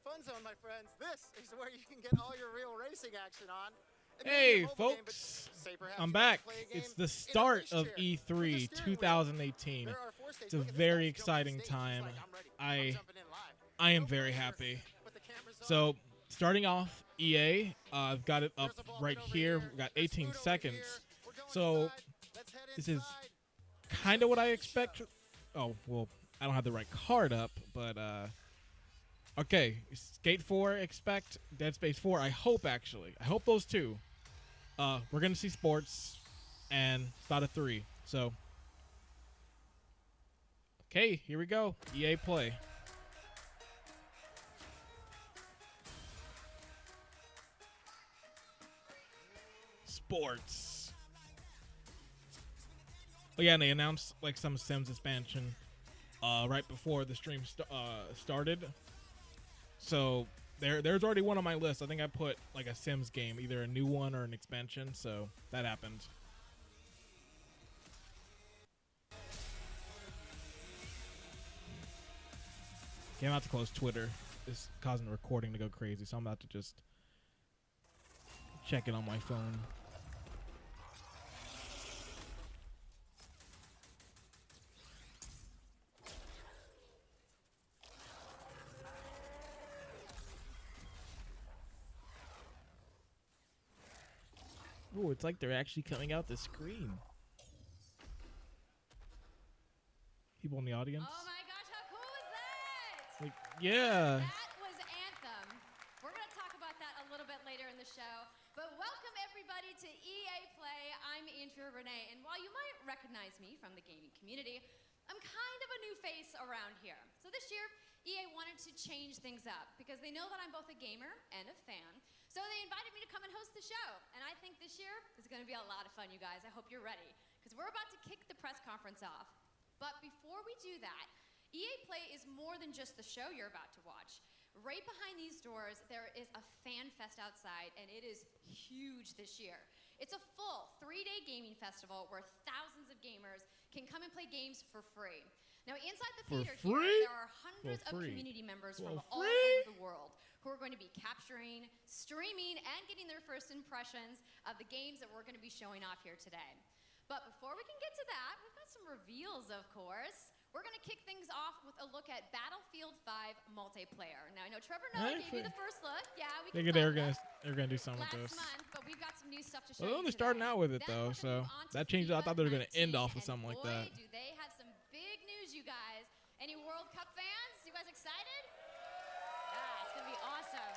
fun zone, my friends. This is where you can get all your real racing action on. Hey, folks. I'm back. It's the start of E3 2018. It's a very exciting time. I am very happy. So, starting off, EA, I've got it up right here. We've got 18 seconds. So, this is kind of what I expect. Oh, well, I don't have the right card up, but, okay. Skate 4, expect. Dead Space 4, I hope, actually. I hope those two. We're going to see sports, and it's about a 3. So, okay, here we go. EA Play. Sports. Oh yeah, and they announced like some Sims expansion right before the stream started. So there's already one on my list. I think I put like a Sims game, either a new one or an expansion. So that happened. Okay, I'm about to close Twitter. It's causing the recording to go crazy, so I'm about to just check it on my phone. Oh, it's like they're actually coming out the screen. People in the audience. Oh my gosh, how cool is that? Like, yeah. That was Anthem. We're going to talk about that a little bit later in the show. But welcome everybody to EA Play. I'm Andrea Renee, and while you might recognize me from the gaming community, I'm kind of a new face around here. So this year, EA wanted to change things up because they know that I'm both a gamer and a fan. So they invited me to come and host the show. And I think this year is going to be a lot of fun, you guys. I hope you're ready because we're about to kick the press conference off. But before we do that, EA Play is more than just the show you're about to watch. Right behind these doors, there is a fan fest outside, and it is huge this year. It's a full 3-day gaming festival where thousands of gamers can come and play games for free. Now, inside the theater here, there are hundreds of community members from all over the world who are going to be capturing, streaming, and getting their first impressions of the games that we're going to be showing off here today. But before we can get to that, we've got some reveals, of course. We're going to kick things off with a look at Battlefield 5 multiplayer. Now, I know Trevor Noah gave you the first look. Yeah, we can they're gonna do something with this. Last month, but we've got some new stuff to show Well, they're only starting out with it, though, so that changed. I thought they were going to end off with something like that. Do they have some big news, you guys. Any World Cup fans? You guys excited? Yeah, it's going to be awesome.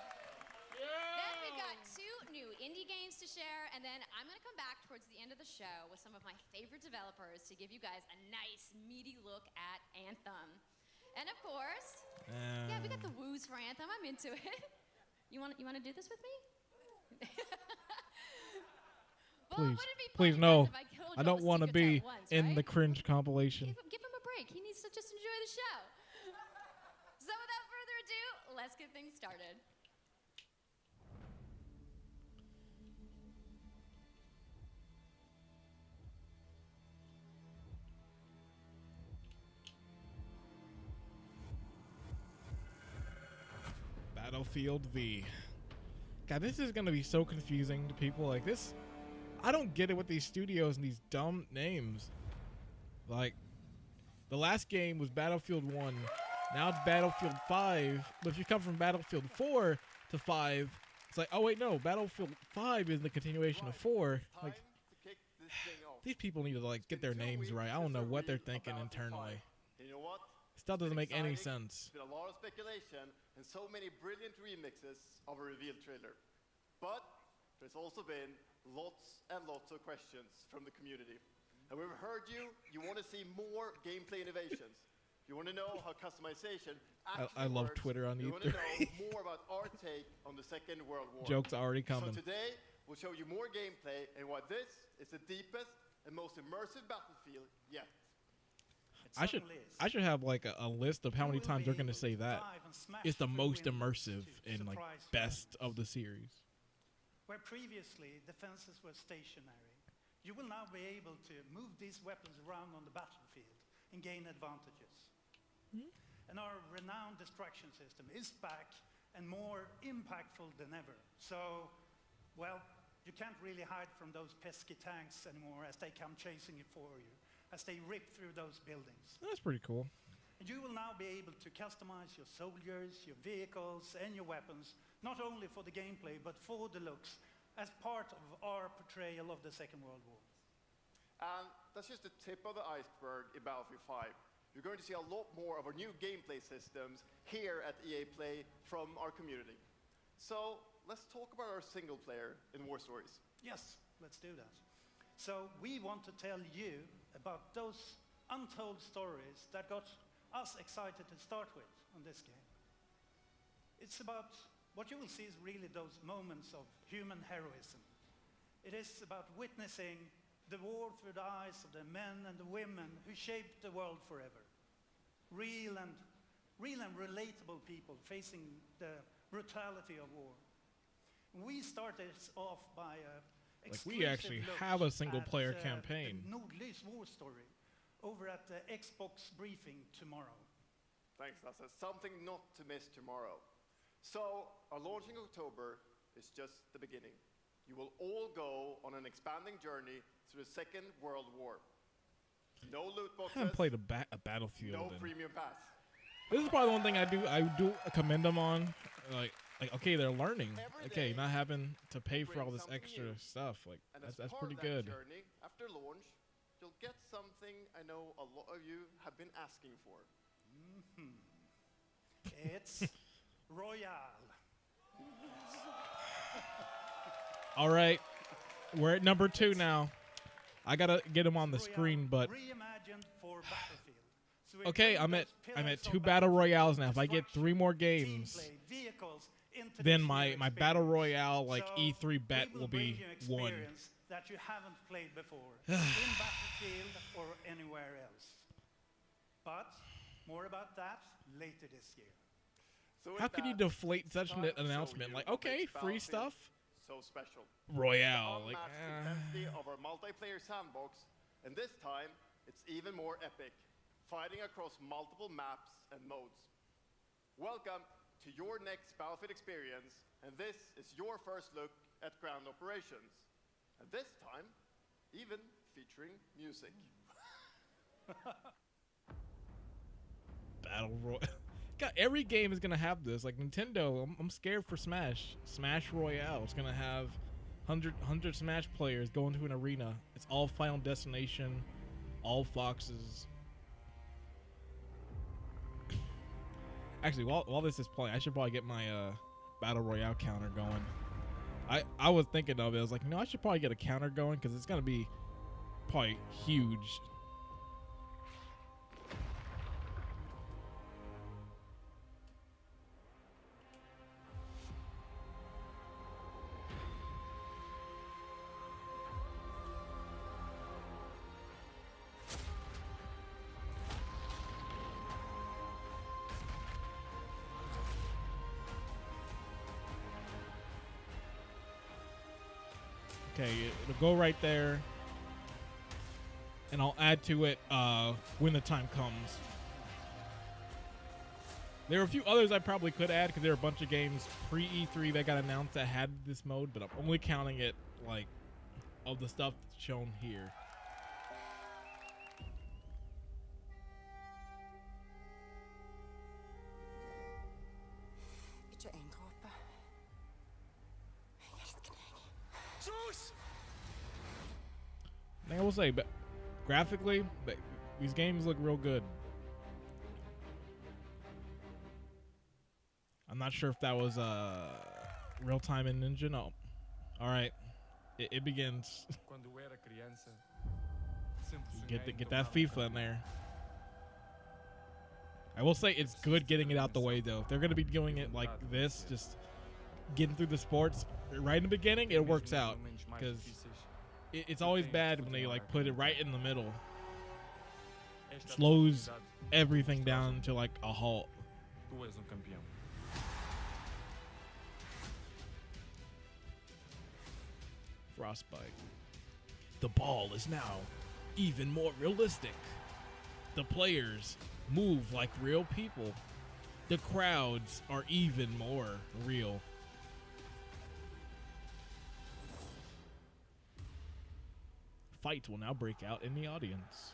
Yeah. Then we've got 2 new indie games to share, and then I'm going to come back towards the end of the show with some of my favorite developers to give you guys a nice, meaty look at Anthem. And of course, yeah, we got the woos for Anthem. I'm into it. You want to do this with me? Well, please no. I don't want to be in the cringe compilation. Give him a break. He needs to just enjoy the show. So without further ado, let's get things started. Battlefield V. God, this is gonna be so confusing to people like this. I don't get it with these studios and these dumb names. Like, the last game was Battlefield 1. Now it's Battlefield 5. But if you come from Battlefield 4 to 5, it's like, oh wait, no, Battlefield 5 is the continuation of 4. Like, these people need to like get their names right. I don't know what they're thinking internally. You know what? Stuff doesn't make any sense. There's been a lot of speculation and so many brilliant remixes of a reveal trailer. But there's also been lots and lots of questions from the community. And we've heard you want to see more gameplay innovations. You want to know how customization actually I love works. Twitter on You E3. want to know more about our take on the Second World War. Jokes already coming. So today, we'll show you more gameplay and why this is the deepest and most immersive battlefield yet. I should have like a list of how many times they're gonna say that. It's the most immersive and like best of the series. Where previously defenses were stationary, you will now be able to move these weapons around on the battlefield and gain advantages. And our renowned distraction system is back and more impactful than ever. So, well, you can't really hide from those pesky tanks anymore as they come chasing it for you, as they rip through those buildings. That's pretty cool. And you will now be able to customize your soldiers, your vehicles, and your weapons, not only for the gameplay, but for the looks, as part of our portrayal of the Second World War. And that's just the tip of the iceberg in Battlefield 5. You're going to see a lot more of our new gameplay systems here at EA Play from our community. So let's talk about our single player in War Stories. Yes, let's do that. So we want to tell you about those untold stories that got us excited to start with on this game. It's about, what you will see is really those moments of human heroism. It is about witnessing the war through the eyes of the men and the women who shaped the world forever. Real and relatable people facing the brutality of war. We started off by like we actually have a single-player campaign. The Nordlys war story over at the Xbox briefing tomorrow. Thanks, Lasse. Something not to miss tomorrow. So, our launch in October is just the beginning. You will all go on an expanding journey through the Second World War. No loot boxes. I haven't played a Battlefield. No premium pass. This is probably the one thing I do commend them on. Like okay, they're learning. Okay, not having to pay for all this extra stuff. Like that's pretty good. Journey, after launch, you'll get something I know a lot of you have been asking for. It's Royale. All right, we're at number 2 now. I gotta get him on the screen, but reimagined for Battlefield. So okay, I'm at 2 battle royales now. If I get 3 more games, then my battle royale like E3 bet will be won. That you haven't played before in Battlefield or anywhere else. But more about that later this year. So how could you deflate such an announcement? Like, okay, free stuff. So special. Royale, like intensity of our multiplayer sandbox, and this time it's even more epic, fighting across multiple maps and modes. Welcome to your next Battlefield experience, and this is your first look at ground operations, and this time even featuring music. Battle Royale. God, every game is gonna have this. Like Nintendo, I'm scared for Smash. Smash Royale. It's gonna have 100 Smash players going to an arena. It's all Final Destination, all foxes. Actually, while this is playing, I should probably get my Battle Royale counter going. I was thinking of it. I was like, no, I should probably get a counter going because it's gonna be probably huge. Okay, it'll go right there, and I'll add to it when the time comes. There are a few others I probably could add because there are a bunch of games pre-E3 that got announced that had this mode, but I'm only counting it like of the stuff that's shown here. I will say, but graphically, these games look real good. I'm not sure if that was real time in Ninja. No. All right, it begins. Get that FIFA in there. I will say it's good getting it out the way though. If they're gonna be doing it like this, just getting through the sports right in the beginning, it works out because. It's always bad when they like put it right in the middle. Slows everything down to like a halt. Frostbite. The ball is now even more realistic. The players move like real people. The crowds are even more real. Fights will now break out in the audience.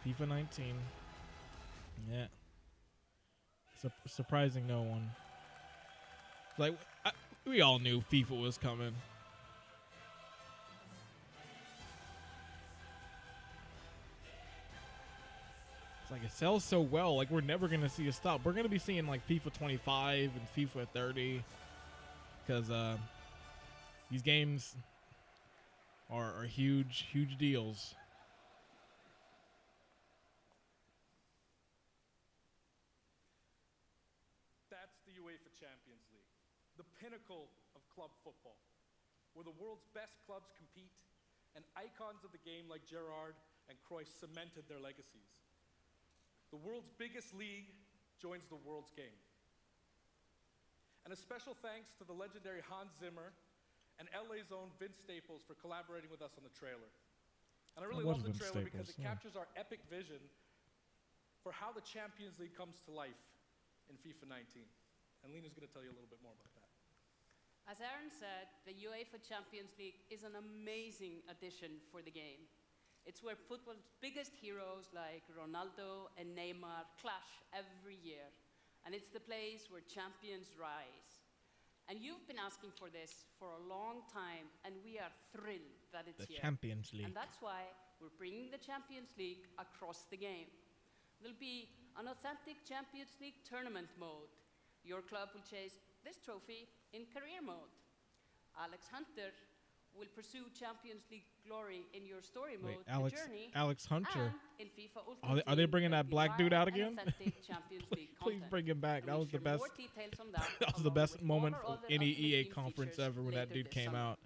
FIFA 19. Yeah. Surprising no one. Like, we all knew FIFA was coming. It's like it sells so well. Like, we're never going to see a stop. We're going to be seeing, like, FIFA 25 and FIFA 30. Because these games are huge, huge deals. UEFA Champions League, the pinnacle of club football, where the world's best clubs compete and icons of the game like Gerrard and Cruyff cemented their legacies. The world's biggest league joins the world's game. And a special thanks to the legendary Hans Zimmer and LA's own Vince Staples for collaborating with us on the trailer. And I really love the trailer because it captures our epic vision for how the Champions League comes to life in FIFA 19. And Lena's going to tell you a little bit more about that. As Aaron said, the UEFA Champions League is an amazing addition for the game. It's where football's biggest heroes like Ronaldo and Neymar clash every year. And it's the place where champions rise. And you've been asking for this for a long time, and we are thrilled that it's here. The Champions League. And that's why we're bringing the Champions League across the game. There'll be an authentic Champions League tournament mode. Your club will chase this trophy in career mode. Alex Hunter will pursue Champions League glory in your story mode, Alex, the journey, Alex Hunter. And in FIFA Ultimate Are they bringing that black dude out again? Please bring him back. That was the best. That was the best moment of any EA conference ever when that dude came out.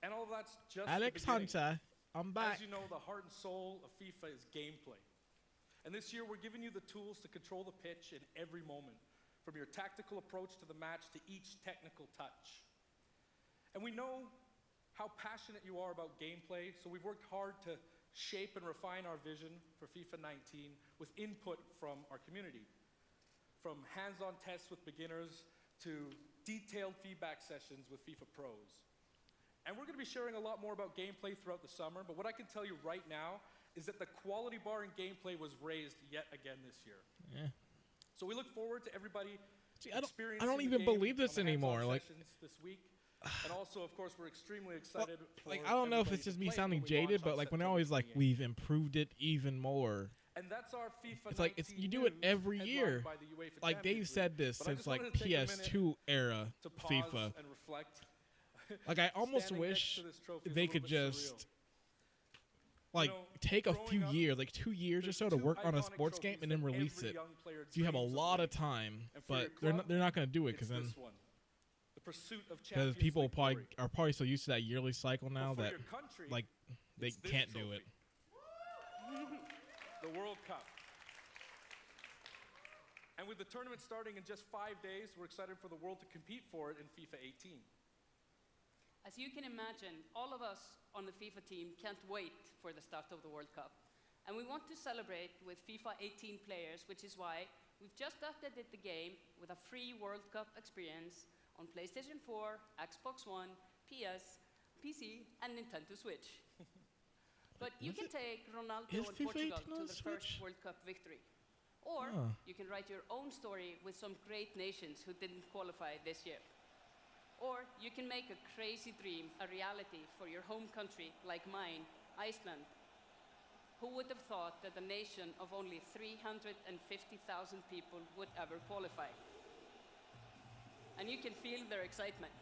And all that's just Alex Hunter, I'm back. As you know, the heart and soul of FIFA is gameplay. And this year, we're giving you the tools to control the pitch in every moment, from your tactical approach to the match to each technical touch. And we know how passionate you are about gameplay, so we've worked hard to shape and refine our vision for FIFA 19 with input from our community. From hands-on tests with beginners to detailed feedback sessions with FIFA pros. And we're going to be sharing a lot more about gameplay throughout the summer, but what I can tell you right now is that the quality bar in gameplay was raised yet again this year. Yeah. So we look forward to everybody I don't even believe this anymore. Like this week. And also, of course, we're extremely excited. Like, I don't know if it's just me sounding jaded, but like when they're always like, we've improved it even more. And that's our FIFA. It's like you do it every year. Like they've said this since like PS2 era FIFA. And reflect. Like I almost wish they could just like take a few years, like 2 years or so, to work on a sports game and then release it. So you have a lot of time, but they're not going to do it because then. Because people are probably so used to that yearly cycle now that like they can't do it. The World Cup. And with the tournament starting in just 5 days, we're excited for the world to compete for it in FIFA 18. As you can imagine, all of us on the FIFA team can't wait for the start of the World Cup. And we want to celebrate with FIFA 18 players, which is why we've just updated the game with a free World Cup experience on PlayStation 4, Xbox One, PS, PC, and Nintendo Switch. But you can take Ronaldo and Portugal to the first World Cup victory. Or you can write your own story with some great nations who didn't qualify this year. Or you can make a crazy dream a reality for your home country like mine, Iceland. Who would have thought that a nation of only 350,000 people would ever qualify? And you can feel their excitement.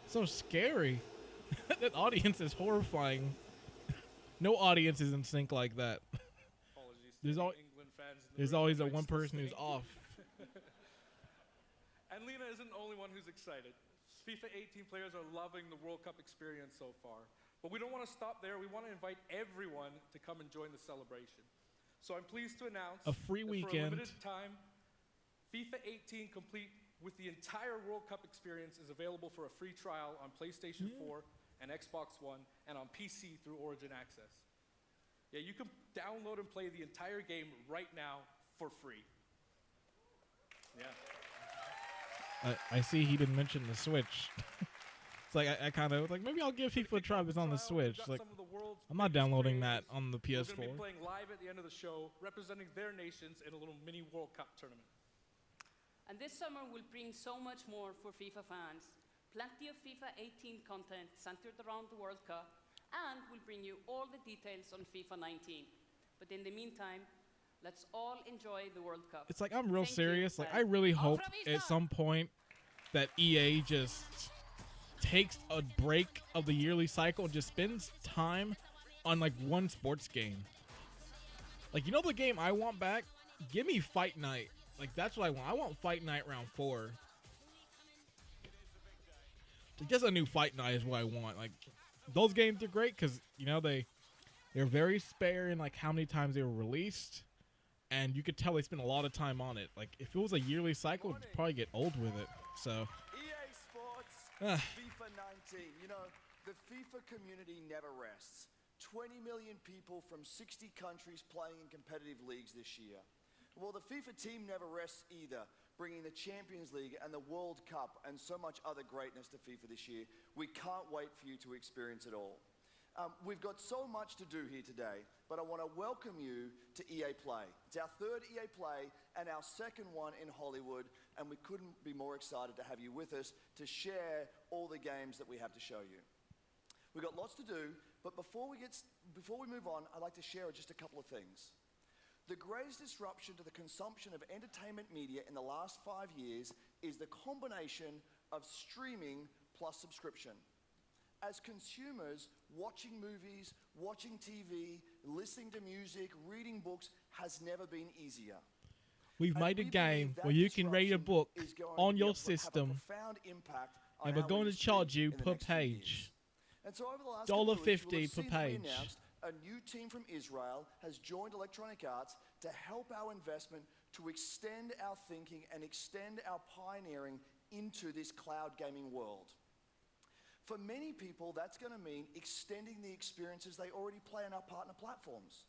So scary. That audience is horrifying. No audience is in sync like that. There's always that one person who's off. And Lena isn't the only one who's excited. FIFA 18 players are loving the World Cup experience so far. But we don't want to stop there. We want to invite everyone to come and join the celebration. So I'm pleased to announce A free that weekend. for a limited time, FIFA 18 complete with the entire World Cup experience is available for a free trial on PlayStation 4 and Xbox One and on PC through Origin Access. Yeah, you can download and play the entire game right now for free. Yeah. I see he didn't mention the Switch. It's like I kind of like maybe I'll give FIFA a try if it's on the Switch. Like I'm not downloading that on the PS4. We're going to be playing live at the end of the show, representing their nations in a little mini World Cup tournament. And this summer will bring so much more for FIFA fans. Plenty of FIFA 18 content centered around the World Cup, and we'll bring you all the details on FIFA 19. But in the meantime, let's all enjoy the World Cup. It's like I'm real Thank you. serious. Like I really hope at some point that EA just takes a break of the yearly cycle and just spends time on like one sports game. Like, you know the game I want back? Give me Fight Night. Like, that's what I want. I want Fight Night round 4. Just a new Fight Night is what I want. Like, those games are great because, you know, they're very spare in, like, how many times they were released. And you could tell they spent a lot of time on it. Like, if it was a yearly cycle, it'd probably get old with it. So, EA Sports, FIFA 19. You know, the FIFA community never rests. 20 million people from 60 countries playing in competitive leagues this year. Well, the FIFA team never rests either, bringing the Champions League and the World Cup and so much other greatness to FIFA this year. We can't wait for you to experience it all. We've got so much to do here today, but I want to welcome you to EA Play. It's our third EA Play and our second one in Hollywood, and we couldn't be more excited to have you with us to share all the games that we have to show you. We've got lots to do, but before we move on, I'd like to share just a couple of things. The greatest disruption to the consumption of entertainment media in the last 5 years is the combination of streaming plus subscription. As consumers, watching movies, watching TV, listening to music, reading books has never been easier. we've made a game where you can read a book on your system, and we're going to charge you per page. And so over the last couple of weeks, $1.50 per page. we announced a new team from Israel has joined Electronic Arts to help our investment to extend our thinking and extend our pioneering into this cloud gaming world. For many people, that's going to mean extending the experiences they already play on our partner platforms.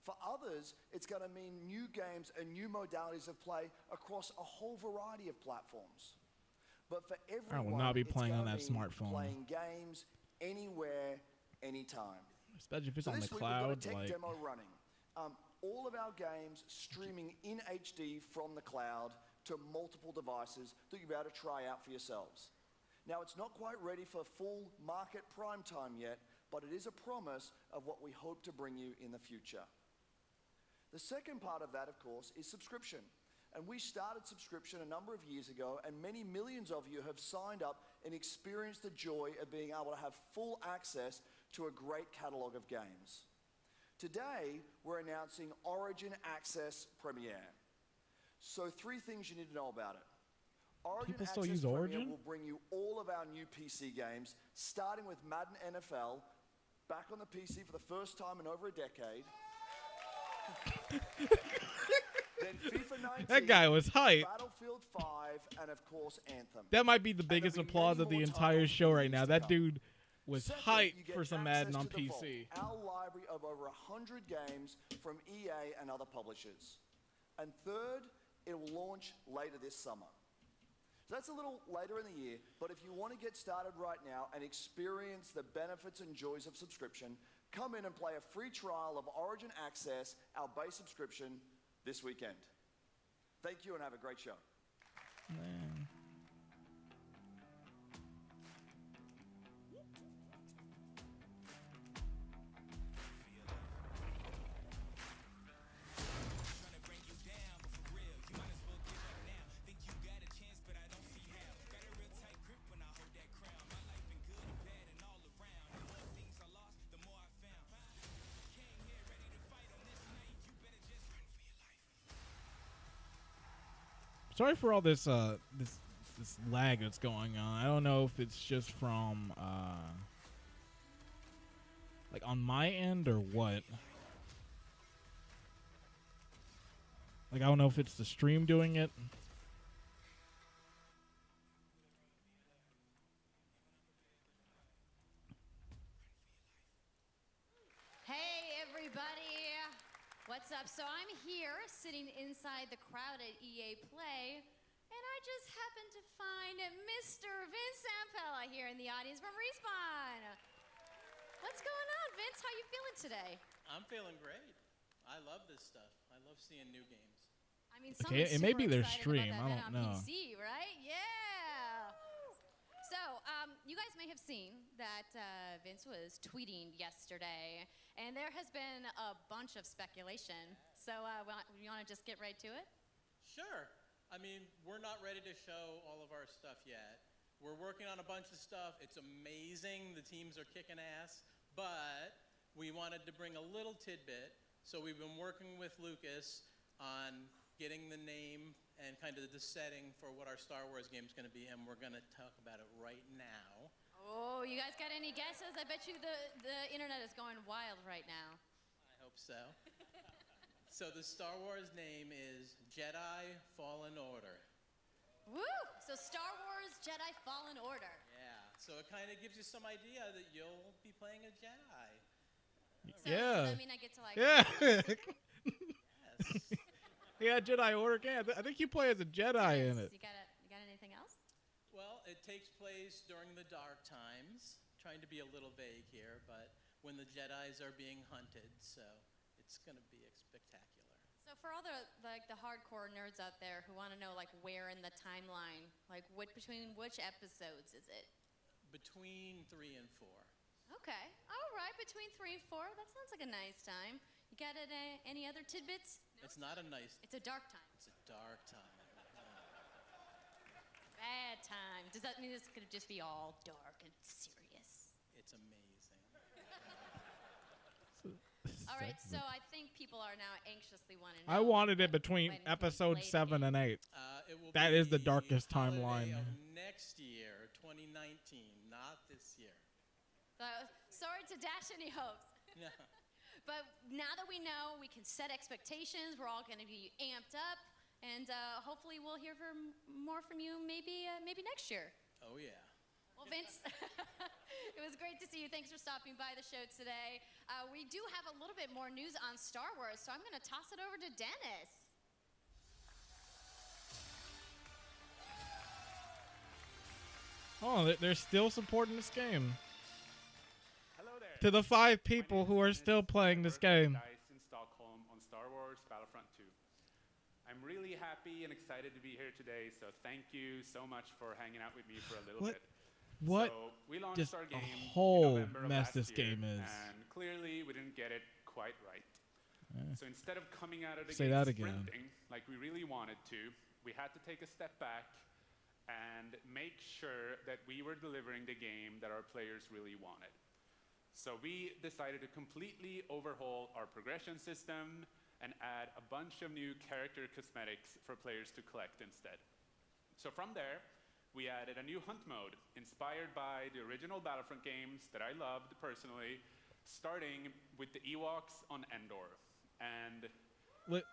For others, it's going to mean new games and new modalities of play across a whole variety of platforms. But for everyone, I will not be playing on that it's gonna mean smartphone. playing games anywhere, anytime. Especially if it's So on the this week we've got a cloud. tech Like, demo running. All of our games streaming in HD from the cloud to multiple devices that you'll be able to try out for yourselves. Now, it's not quite ready for full market prime time yet, but it is a promise of what we hope to bring you in the future. The second part of that, of course, is subscription. And we started subscription a number of years ago, and many millions of you have signed up and experienced the joy of being able to have full access to a great catalog of games. Today, we're announcing Origin Access Premiere. So 3 things you need to know about it. Origin People still Access use Premiere Origin? will bring you all of our new PC games, starting with Madden NFL, back on the PC for the first time in over a decade. Then FIFA 19, that guy was hype. Battlefield 5, and of course Anthem. That might be the And biggest there'll be applause many of the more entire titles show in the right now. years to That come. dude was Second, hyped you get for some access Madden on to the Vault, PC. our library of over 100 games from EA and other publishers. And third, it will launch later this summer. So that's a little later in the year, but if you want to get started right now and experience the benefits and joys of subscription, come in and play a free trial of Origin Access, our base subscription, this weekend. Thank you and have a great show. Man. Sorry for all this this lag that's going on. I don't know if it's just from Like on my end or what? Like I don't know if it's the stream doing it. Hey everybody, what's up? So I'm here sitting inside the crowd at EA Play, and I just happened to find Mr. Vince Zampella here in the audience from Respawn. What's going on, Vince? How you feeling today? I'm feeling great. I love this stuff. I love seeing new games. I mean, Okay, someone's it may super be their excited stream. about I that don't event know. on PC, right? Yeah. So, you guys may have seen that Vince was tweeting yesterday, and there has been a bunch of speculation. So, you want to just get right to it? Sure. I mean, we're not ready to show all of our stuff yet. We're working on a bunch of stuff. It's amazing. The teams are kicking ass. But we wanted to bring a little tidbit. So we've been working with Lucas on getting the name and kind of the setting for what our Star Wars game is going to be, and we're going to talk about it right now. Oh, you guys got any guesses? I bet you the internet is going wild right now. I hope so. So the Star Wars name is Jedi Fallen Order. Woo! So Star Wars Jedi Fallen Order. Yeah, so it kind of gives you some idea that you'll be playing a Jedi. So Yeah. does that mean I get to like... Yeah. Yes. Yeah, Jedi Order game. I think you play as a Jedi in it. You got anything else? Well, it takes place during the dark times. Trying to be a little vague here, but when the Jedis are being hunted, so it's going to be spectacular. So for all the hardcore nerds out there who want to know like where in the timeline, like between which episodes is it? Between 3 and 4. Okay, all right, between 3 and 4. That sounds like a nice time. You got any other tidbits? It's not a nice. It's a dark time. It's a dark time. Bad time. Does that mean it's gonna just be all dark and serious? It's amazing. All right, so I think people are now anxiously wanting to know. I wanted it between when can we episode play the 7 game? and 8. It will That be is the darkest holiday timeline. of next year, 2019, not this year. Sorry to dash any hopes. Yeah. But now that we know, we can set expectations. We're all going to be amped up, and hopefully we'll hear more from you maybe next year. Oh yeah. Well, Vince, it was great to see you. Thanks for stopping by the show today. We do have a little bit more news on Star Wars, so I'm going to toss it over to Dennis. Oh, they're still supporting this game. Hello there. To the 5 people who are still playing this game. Dice in Stockholm on Star Wars Battlefront 2. I'm really happy and excited to be here today, so thank you so much for hanging out with me for a little What? bit. What So we launched just our a game whole in November of mess last this year, game is. and clearly we didn't get it quite right. So instead of coming out of the Say gate that again. sprinting like we really wanted to, we had to take a step back and make sure that we were delivering the game that our players really wanted. So we decided to completely overhaul our progression system and add a bunch of new character cosmetics for players to collect instead. So from there, we added a new hunt mode inspired by the original Battlefront games that I loved personally, starting with the Ewoks on Endor. And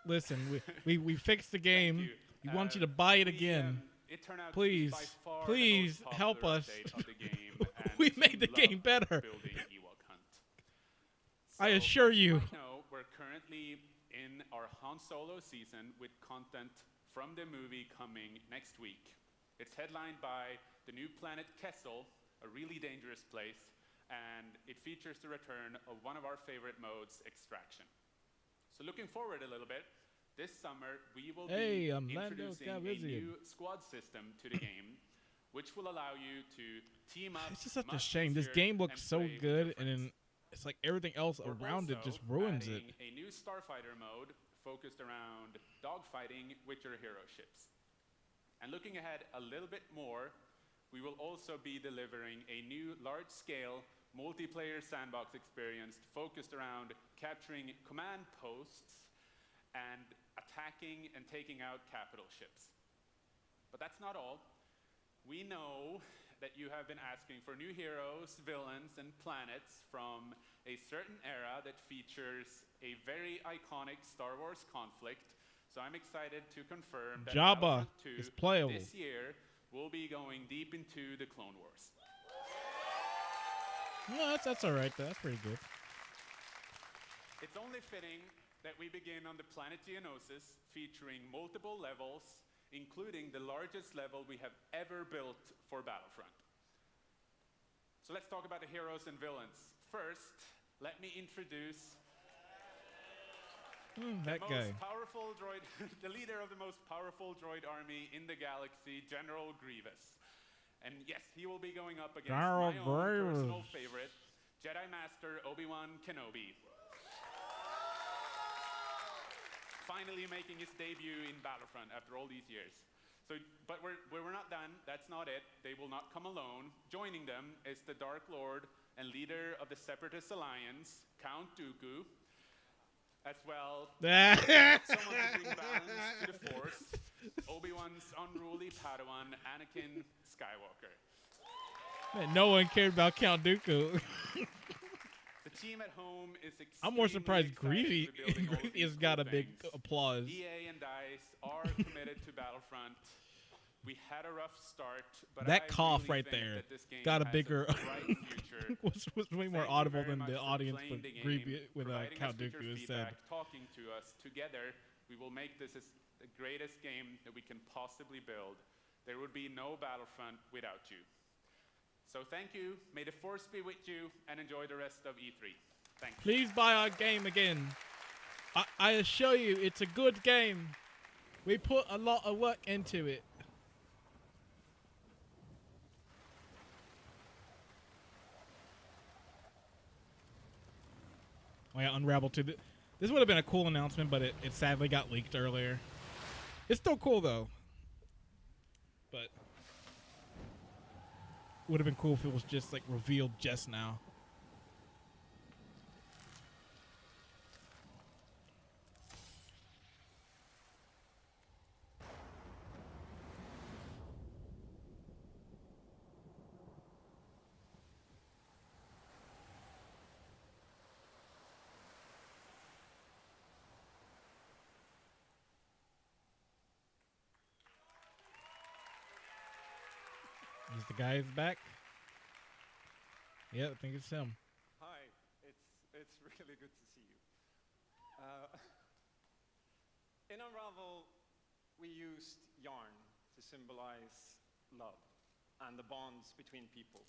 Listen, we fixed the game. thank you. We want you to buy it again. It turned out Please, to be by far please the most help popular us. update of the game, and We the made the team game loved better. building Ewok Hunt. I So, assure as you. might know, we're currently in our Han Solo season with content from the movie coming next week. It's headlined by the new planet Kessel, a really dangerous place, and it features the return of one of our favorite modes, Extraction. So looking forward a little bit, this summer we will Hey, be I'm Lando introducing a Calrissian. new squad system to the game, which will allow you to team up. It's just such a much shame. This easier game looks and so play with good, your and friends. then it's like everything else We're around it also just ruins it. adding a new Starfighter mode focused around dogfighting with your hero ships. And looking ahead a little bit more, we will also be delivering a new large-scale multiplayer sandbox experience focused around capturing command posts and attacking and taking out capital ships. But that's not all. We know that you have been asking for new heroes, villains, and planets from a certain era that features a very iconic Star Wars conflict. So I'm excited to confirm that Jabba Battlefront 2 is playable. this year will be going deep into the Clone Wars. No, that's all right. That's pretty good. It's only fitting that we begin on the planet Geonosis, featuring multiple levels, including the largest level we have ever built for Battlefront. So let's talk about the heroes and villains. First, let me introduce That the guy. most powerful droid, the leader of the most powerful droid army in the galaxy, General Grievous. And yes, he will be going up against General my own personal Grievous. favorite, Jedi Master Obi-Wan Kenobi. Finally making his debut in Battlefront after all these years. So, but we're not done. That's not it. They will not come alone. Joining them is the Dark Lord and leader of the Separatist Alliance, Count Dooku, as well someone to bring balance to the Force, Obi-Wan's unruly Padawan, Anakin Skywalker. Man, no one cared about Count Dooku. The team at home is extremely I'm more surprised excited to be building all of these Greavy has got cool a big things. applause. EA and DICE are committed to Battlefront. We had a rough start, but That I cough really right think there that this game got a has bigger bright future. was way more Thank you audible very than much the for audience playing with the Greavy game, with providing Count us with your Dooku has said. feedback, talking to us. Together, we will make this the greatest game that we can possibly build. There would be no Battlefront without you. So thank you. May the Force be with you, and enjoy the rest of E3. Thanks. Please buy our game again. I assure you, it's a good game. We put a lot of work into it. Oh yeah, Unravel 2. This would have been a cool announcement, but it sadly got leaked earlier. It's still cool though. But would have been cool if it was just like revealed just now. Is the guy back? Yeah, I think it's him. Hi, it's really good to see you. In Unravel, we used yarn to symbolize love and the bonds between people.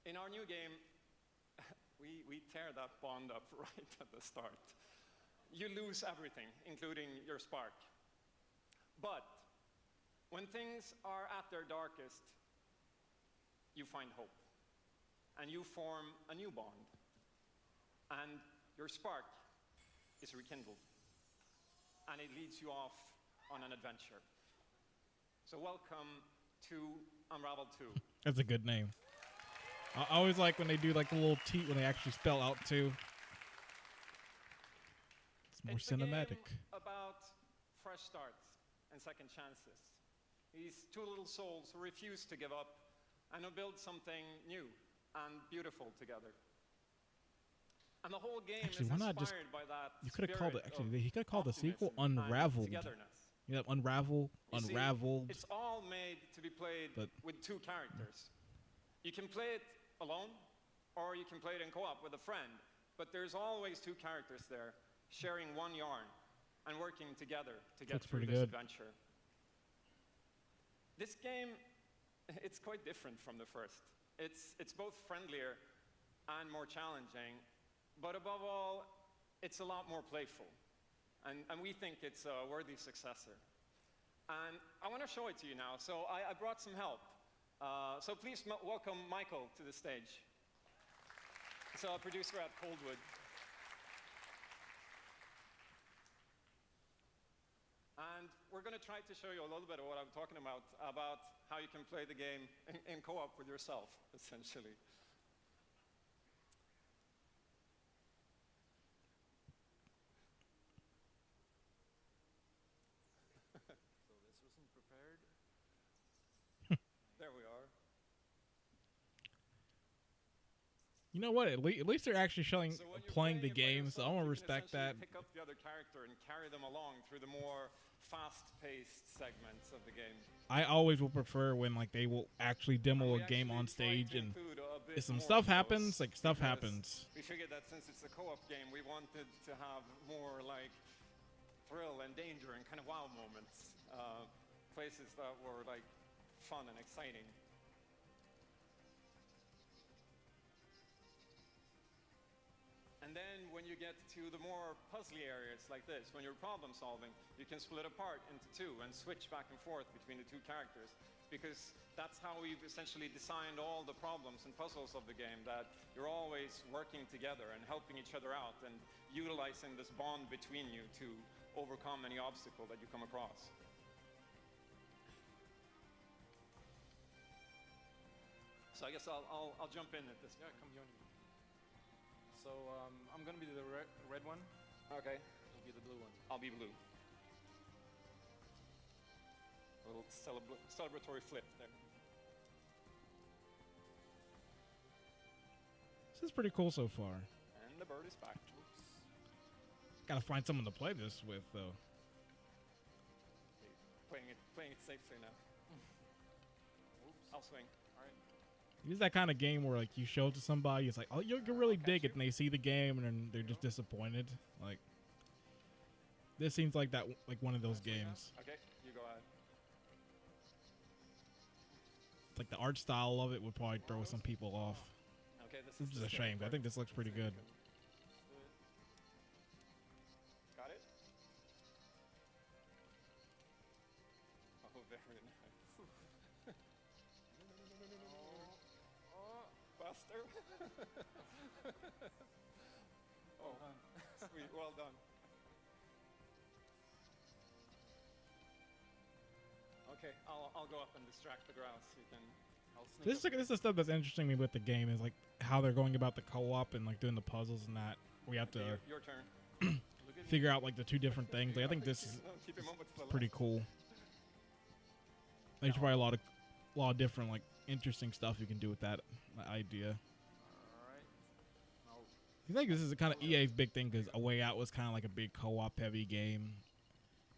In our new game, we tear that bond up right at the start. You lose everything, including your spark. But when things are at their darkest, you find hope. And you form a new bond. And your spark is rekindled. And it leads you off on an adventure. So welcome to Unravel 2. That's a good name. I always like when they do like the little T when they actually spell out 2. It's more cinematic. A game about fresh starts and second chances. These two little souls who refuse to give up and who build something new and beautiful together. And the whole game Actually, is why not inspired just? by that. You could have called it. spirit Actually, he could have called the sequel optimism and Unraveled. togetherness. Yeah, Unravel, You see, Unraveled. it's all made to be played But- with two characters. You can play it alone, or you can play it in co-op with a friend. But there's always two characters there, sharing one yarn and working together to get Looks through pretty this good. adventure. This game, it's quite different from the first. It's both friendlier and more challenging, but above all, it's a lot more playful. And we think it's a worthy successor. And I want to show it to you now, so I brought some help. So please welcome Michael to the stage. He's a producer at Coldwood. And we're going to try to show you a little bit of what I'm talking about how you can play the game in co-op with yourself, essentially. So this wasn't prepared. There we are. You know what? At least they're actually showing So when you're playing the it by game, so I yourself, want to you can respect that. essentially pick up the other character and carry them along through the more fast-paced segments of the game. I always will prefer when like they will actually demo a We game on actually tried stage to and include a bit if some more stuff of those happens, like stuff because happens. We figured that since it's a co-op game, we wanted to have more like thrill and danger and kind of wow moments, places that were like fun and exciting. And then when you get to the more puzzly areas like this, when you're problem solving, you can split apart into two and switch back and forth between the two characters, because that's how we've essentially designed all the problems and puzzles of the game, that you're always working together and helping each other out and utilizing this bond between you to overcome any obstacle that you come across. So I guess I'll jump in at this. Yeah, come join me. So I'm gonna be the red one. Okay. You'll be the blue one. I'll be blue. A little celebratory flip there. This is pretty cool so far. And the bird is back. Oops. Gotta find someone to play this with, though. Okay. Playing it safely now. Oops. I'll swing. All right. It is that kind of game where like you show it to somebody, it's like, oh, you can really dig it, and they see the game and then they're just disappointed. Like, this seems like that, like one of those games. Okay, you go ahead. It's like the art style of it would probably throw some people off, Okay, this which is a shame. I think this looks pretty good. Got it? Oh, very nice. Faster. Oh, sweet. Well done. Okay, I'll go up and distract the grouse. You can. I'll sneak This is up. this is the stuff that's interesting me with the game is like how they're going about the co-op and like doing the puzzles and that. We have to Okay, your turn. figure out like the two different things. Like, I think this is Keep him up with the pretty cool. There's probably a lot of different like interesting stuff you can do with that idea. All right. I think this is a kind of EA's big thing because A Way Out was kind of like a big co-op heavy game,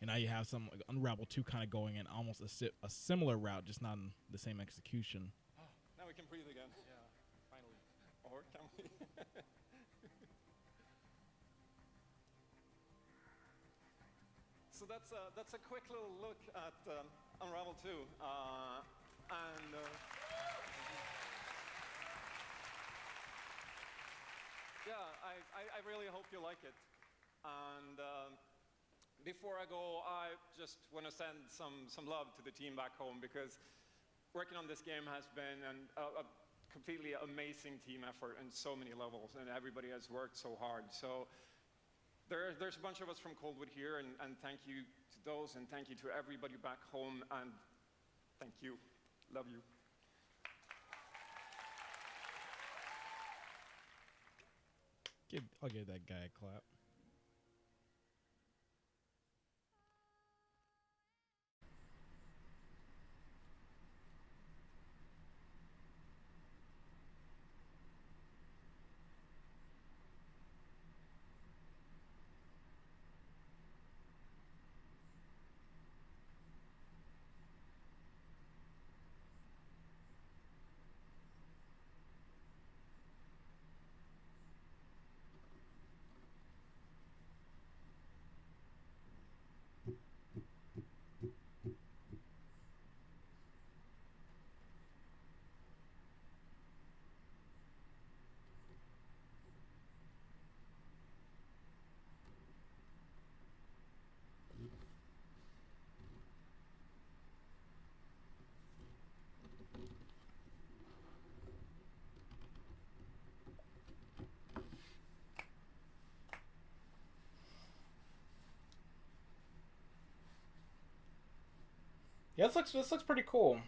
and now you have some like Unravel 2 kind of going in almost a similar route, just not in the same execution. Now we can breathe again. Yeah. Finally. Or can we? So that's a quick little look at Unravel 2, and yeah, I really hope you like it. And before I go, I just want to send some love to the team back home, because working on this game has been a completely amazing team effort in so many levels, and everybody has worked so hard. So there's a bunch of us from Coldwood here, and thank you to those, and thank you to everybody back home, and thank you. Love you. I'll give that guy a clap. Yeah, this looks pretty cool.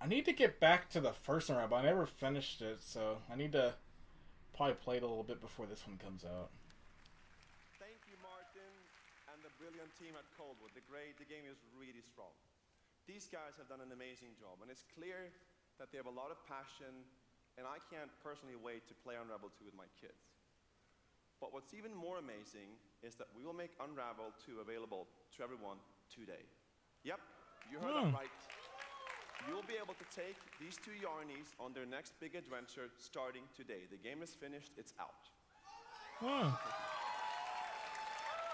I need to get back to the first one, but I never finished it, so I need to probably play it a little bit before this one comes out. Thank you, Martin, and the brilliant team at Coldwood. The game is really strong. these guys have done an amazing job, and it's clear that they have a lot of passion, and I can't personally wait to play Unravel 2 with my kids. But what's even more amazing is that we will make Unravel 2 available to everyone today. Yep, you heard that right. You'll be able to take these two Yarnies on their next big adventure starting today. The game is finished, it's out.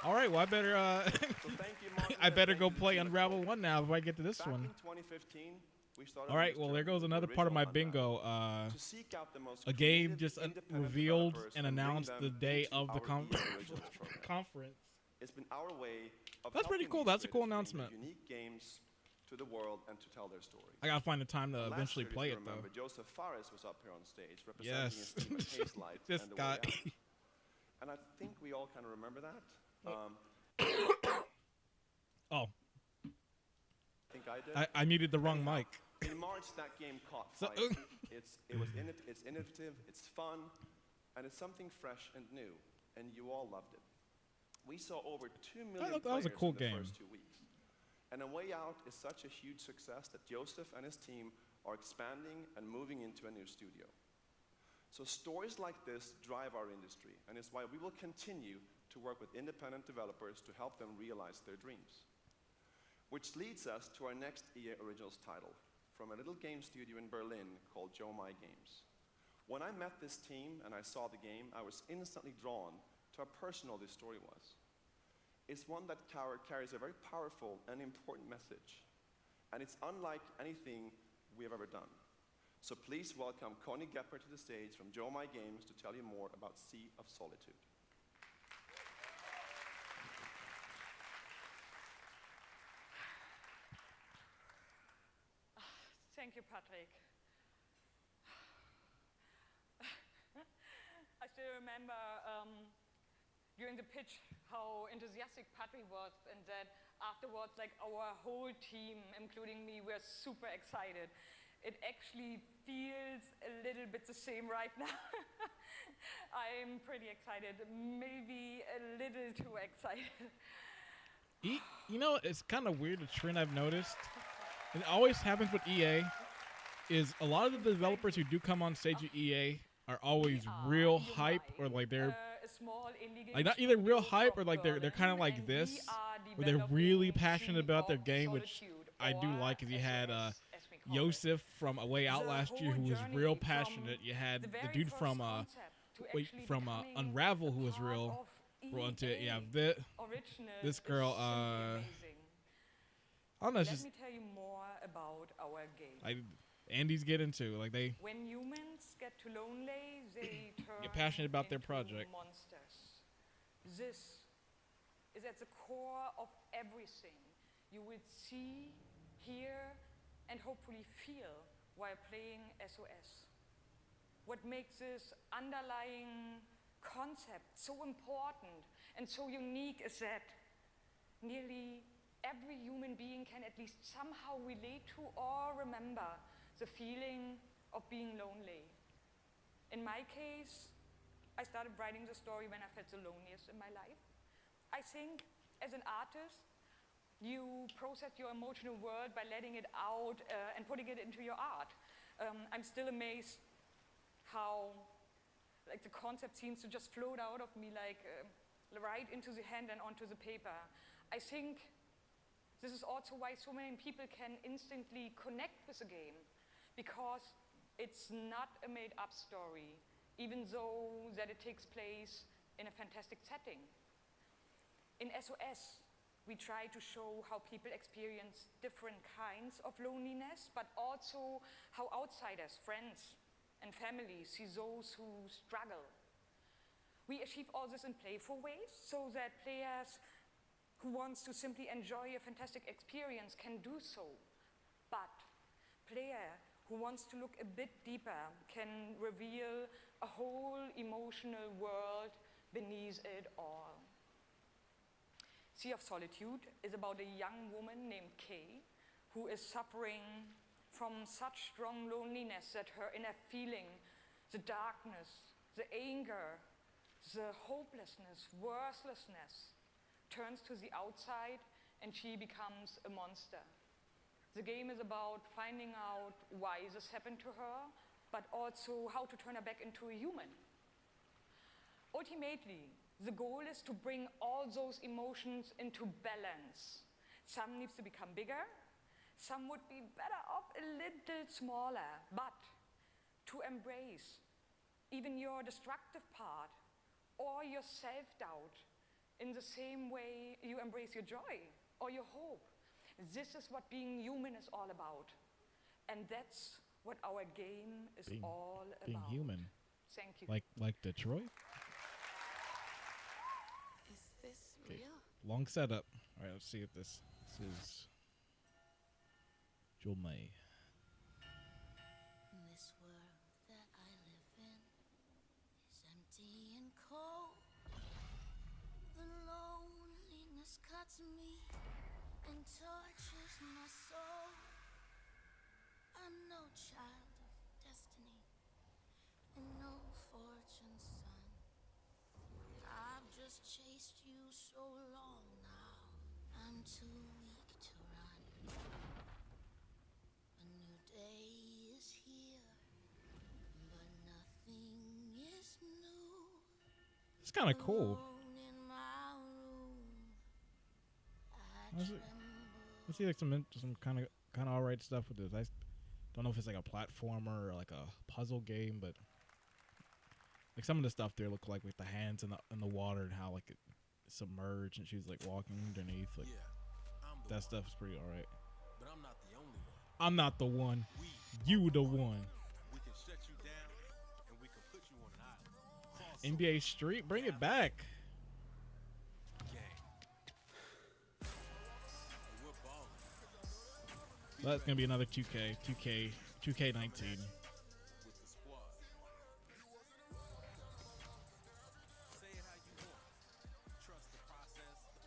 All right, well, I better So thank you, Martin, I better and go thank you to play the team at Unravel Koch. 1 now if I get to this Back one. in 2015, we started All right, this well, there journey goes with another the part of my original bingo. Unravel. To seek out the most A game creative, just independent revealed developers and bring announced them the day into of the our EA Originals program. conference. It's been our way of That's pretty helping cool. these That's a cool creators bring announcement. their unique games to the world and to tell their stories. I gotta find the time to Last eventually year, if play you it, though. remember, Joseph Fares was up here on stage representing Yes. his team at Hazelight This and The guy. Way Out. And I think we all kind of remember that. Oh, I think I did. I muted the wrong Anyhow, mic. In March, that game caught So- fire. It's innovative, it's fun, and it's something fresh and new, and you all loved it. We saw over 2 million thought that was a players cool in the game. first 2 weeks. And A Way Out is such a huge success that Joseph and his team are expanding and moving into a new studio. So stories like this drive our industry, and it's why we will continue to work with independent developers to help them realize their dreams. Which leads us to our next EA Originals title, from a little game studio in Berlin called Joe My Games. When I met this team and I saw the game, I was instantly drawn to how personal this story was. It's one that carries a very powerful and important message, and it's unlike anything we have ever done. So please welcome Connie Gepper to the stage from Joe My Games to tell you more about Sea of Solitude. Thank you, Patrick. I still remember during the pitch how enthusiastic Patrick was, and that afterwards, like, our whole team, including me, were super excited. It actually feels a little bit the same right now. I'm pretty excited, maybe a little too excited. You know, it's kind of weird, a trend I've noticed. It always happens with EA, is a lot of the developers who do come on stage at EA are always real hype, or like they're like not either real hype or like they're kind of like this, where they're really passionate about their game, which I do like. Cause you had Joseph from A Way Out last year, who was real passionate. You had the dude from Unravel, who was real into it. Yeah, this girl. I don't know. It's Let just me tell you more about our game. Andy's get into like they When humans get too lonely, they turn get passionate about their into project. monsters. This is at the core of everything you will see, hear, and hopefully feel while playing SOS. What makes this underlying concept so important and so unique is that nearly every human being can at least somehow relate to or remember the feeling of being lonely. In my case, I started writing the story when I felt the loneliest in my life. I think as an artist, you process your emotional world by letting it out and putting it into your art. I'm still amazed how like the concept seems to just float out of me like right into the hand and onto the paper. I think this is also why so many people can instantly connect with the game, because it's not a made-up story, even though that it takes place in a fantastic setting. In SOS, we try to show how people experience different kinds of loneliness, but also how outsiders, friends, and families see those who struggle. We achieve all this in playful ways so that players who wants to simply enjoy a fantastic experience can do so. But player who wants to look a bit deeper can reveal a whole emotional world beneath it all. Sea of Solitude is about a young woman named Kay who is suffering from such strong loneliness that her inner feeling, the darkness, the anger, the hopelessness, worthlessness, turns to the outside and she becomes a monster. The game is about finding out why this happened to her, but also how to turn her back into a human. Ultimately, the goal is to bring all those emotions into balance. Some needs to become bigger, some would be better off a little smaller, but to embrace even your destructive part or your self-doubt in the same way you embrace your joy or your hope. This is what being human is all about. And that's what our game is all about. Being human. Thank you. Like Detroit? Is this real? Long setup. All right, let's see if this is Jewel May. This world that I live in is empty and cold. The loneliness cuts me and tortures my soul. I'm no child of destiny and no fortune's son. I've just chased you so long now, I'm too weak to run. A new day is here, but nothing is new. It's kind of cool. I see like some kind of alright stuff with this. I don't know if it's like a platformer or like a puzzle game, but like some of the stuff there look like with the hands in the water and how like it submerged and she's like walking underneath. Like that stuff is pretty alright. But I'm not the only one. I'm not the one. You the one. We can shut you down and we can put you on an island. NBA Street, bring it back. That's gonna be another 2K19.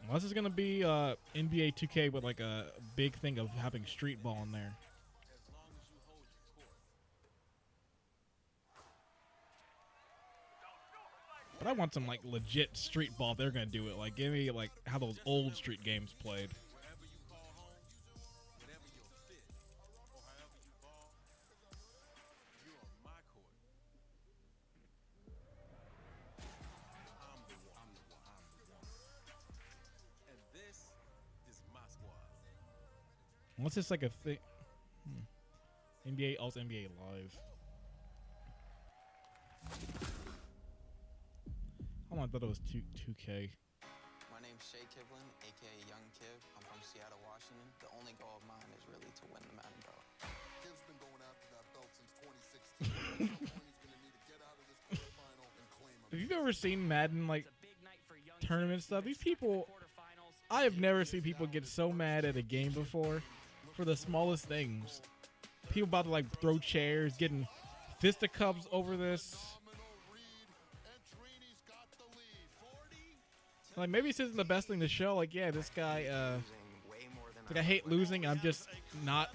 Unless it's gonna be NBA 2K with like a big thing of having street ball in there. But I want some like legit street ball. They're gonna do it. Like give me like how those old street games played. Unless it's like a thing. NBA, also NBA Live. I thought it was 2K. My name's Shay Kivlin, aka Young Kiv. I'm from Seattle, Washington. The only goal of mine is really to win the Madden belt. Kiv's been going after that belt since 2016. He's gonna need to get out of this quarterfinal and claim him. Have you ever seen Madden like tournament stuff? These people, I have never seen people get so mad at a game before for the smallest things. People about to like throw chairs, getting fisticuffs over this. Like maybe this isn't the best thing to show. Like yeah, this guy. Like I hate losing. I'm just not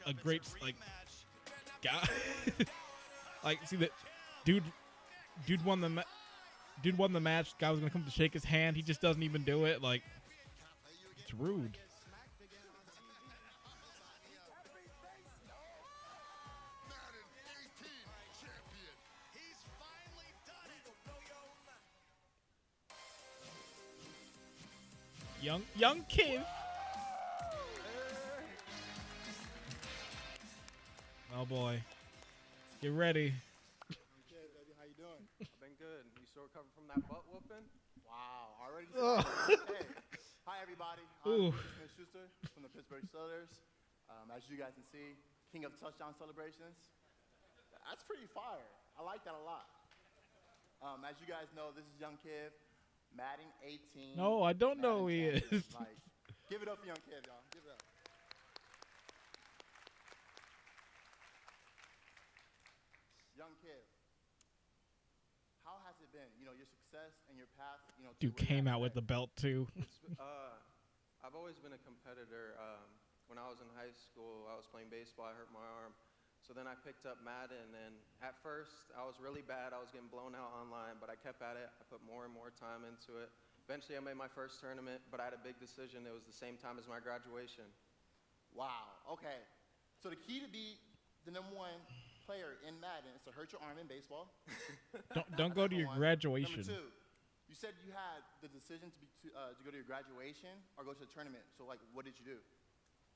a great like guy. Like see that dude won the match. Guy was gonna come to shake his hand. He just doesn't even do it. Like it's rude. Young Kiv. Oh boy. Get ready. Okay, baby, how you doing? I've been good. You still recovering from that butt whooping? Wow, already? Hey. Hi, everybody. I'm Smith Schuster from the Pittsburgh Steelers. As you guys can see, king of touchdown celebrations. That's pretty fire. I like that a lot. As you guys know, this is Young Kiv. Madden 18. No, I don't know who he is. Like, give it up for Young Kiv, y'all. Give it up. Young Kiv, how has it been? You know, your success and your path. You know, Dude came out with the belt too. I've always been a competitor. When I was in high school, I was playing baseball. I hurt my arm. So then I picked up Madden, and at first I was really bad. I was getting blown out online, but I kept at it. I put more and more time into it. Eventually I made my first tournament, but I had a big decision. It was the same time as my graduation. Wow. Okay. So the key to be the #1 player in Madden is to hurt your arm in baseball. Don't go to your graduation. Number 2, you said you had the decision to go to your graduation or go to the tournament. So like, what did you do?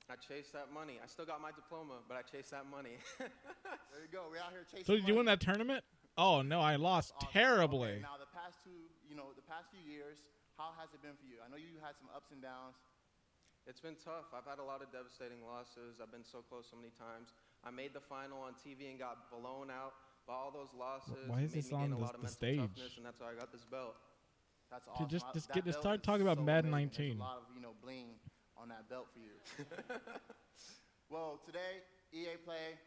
I chased that money. I still got my diploma, but I chased that money. There you go. We're out here chasing. So did you money. win that tournament? Oh no, I lost terribly. Okay, now the past few years, how has it been for you? I know you had some ups and downs. It's been tough. I've had a lot of devastating losses. I've been so close so many times. I made the final on TV and got blown out by all those losses. Why is made this me gain on a lot of the mental stage? toughness, and that's how I got this belt. That's awesome. Just That belt start is talking about so Madden amazing. 19. There's a lot of bling on that belt for you. Well, today EA Play,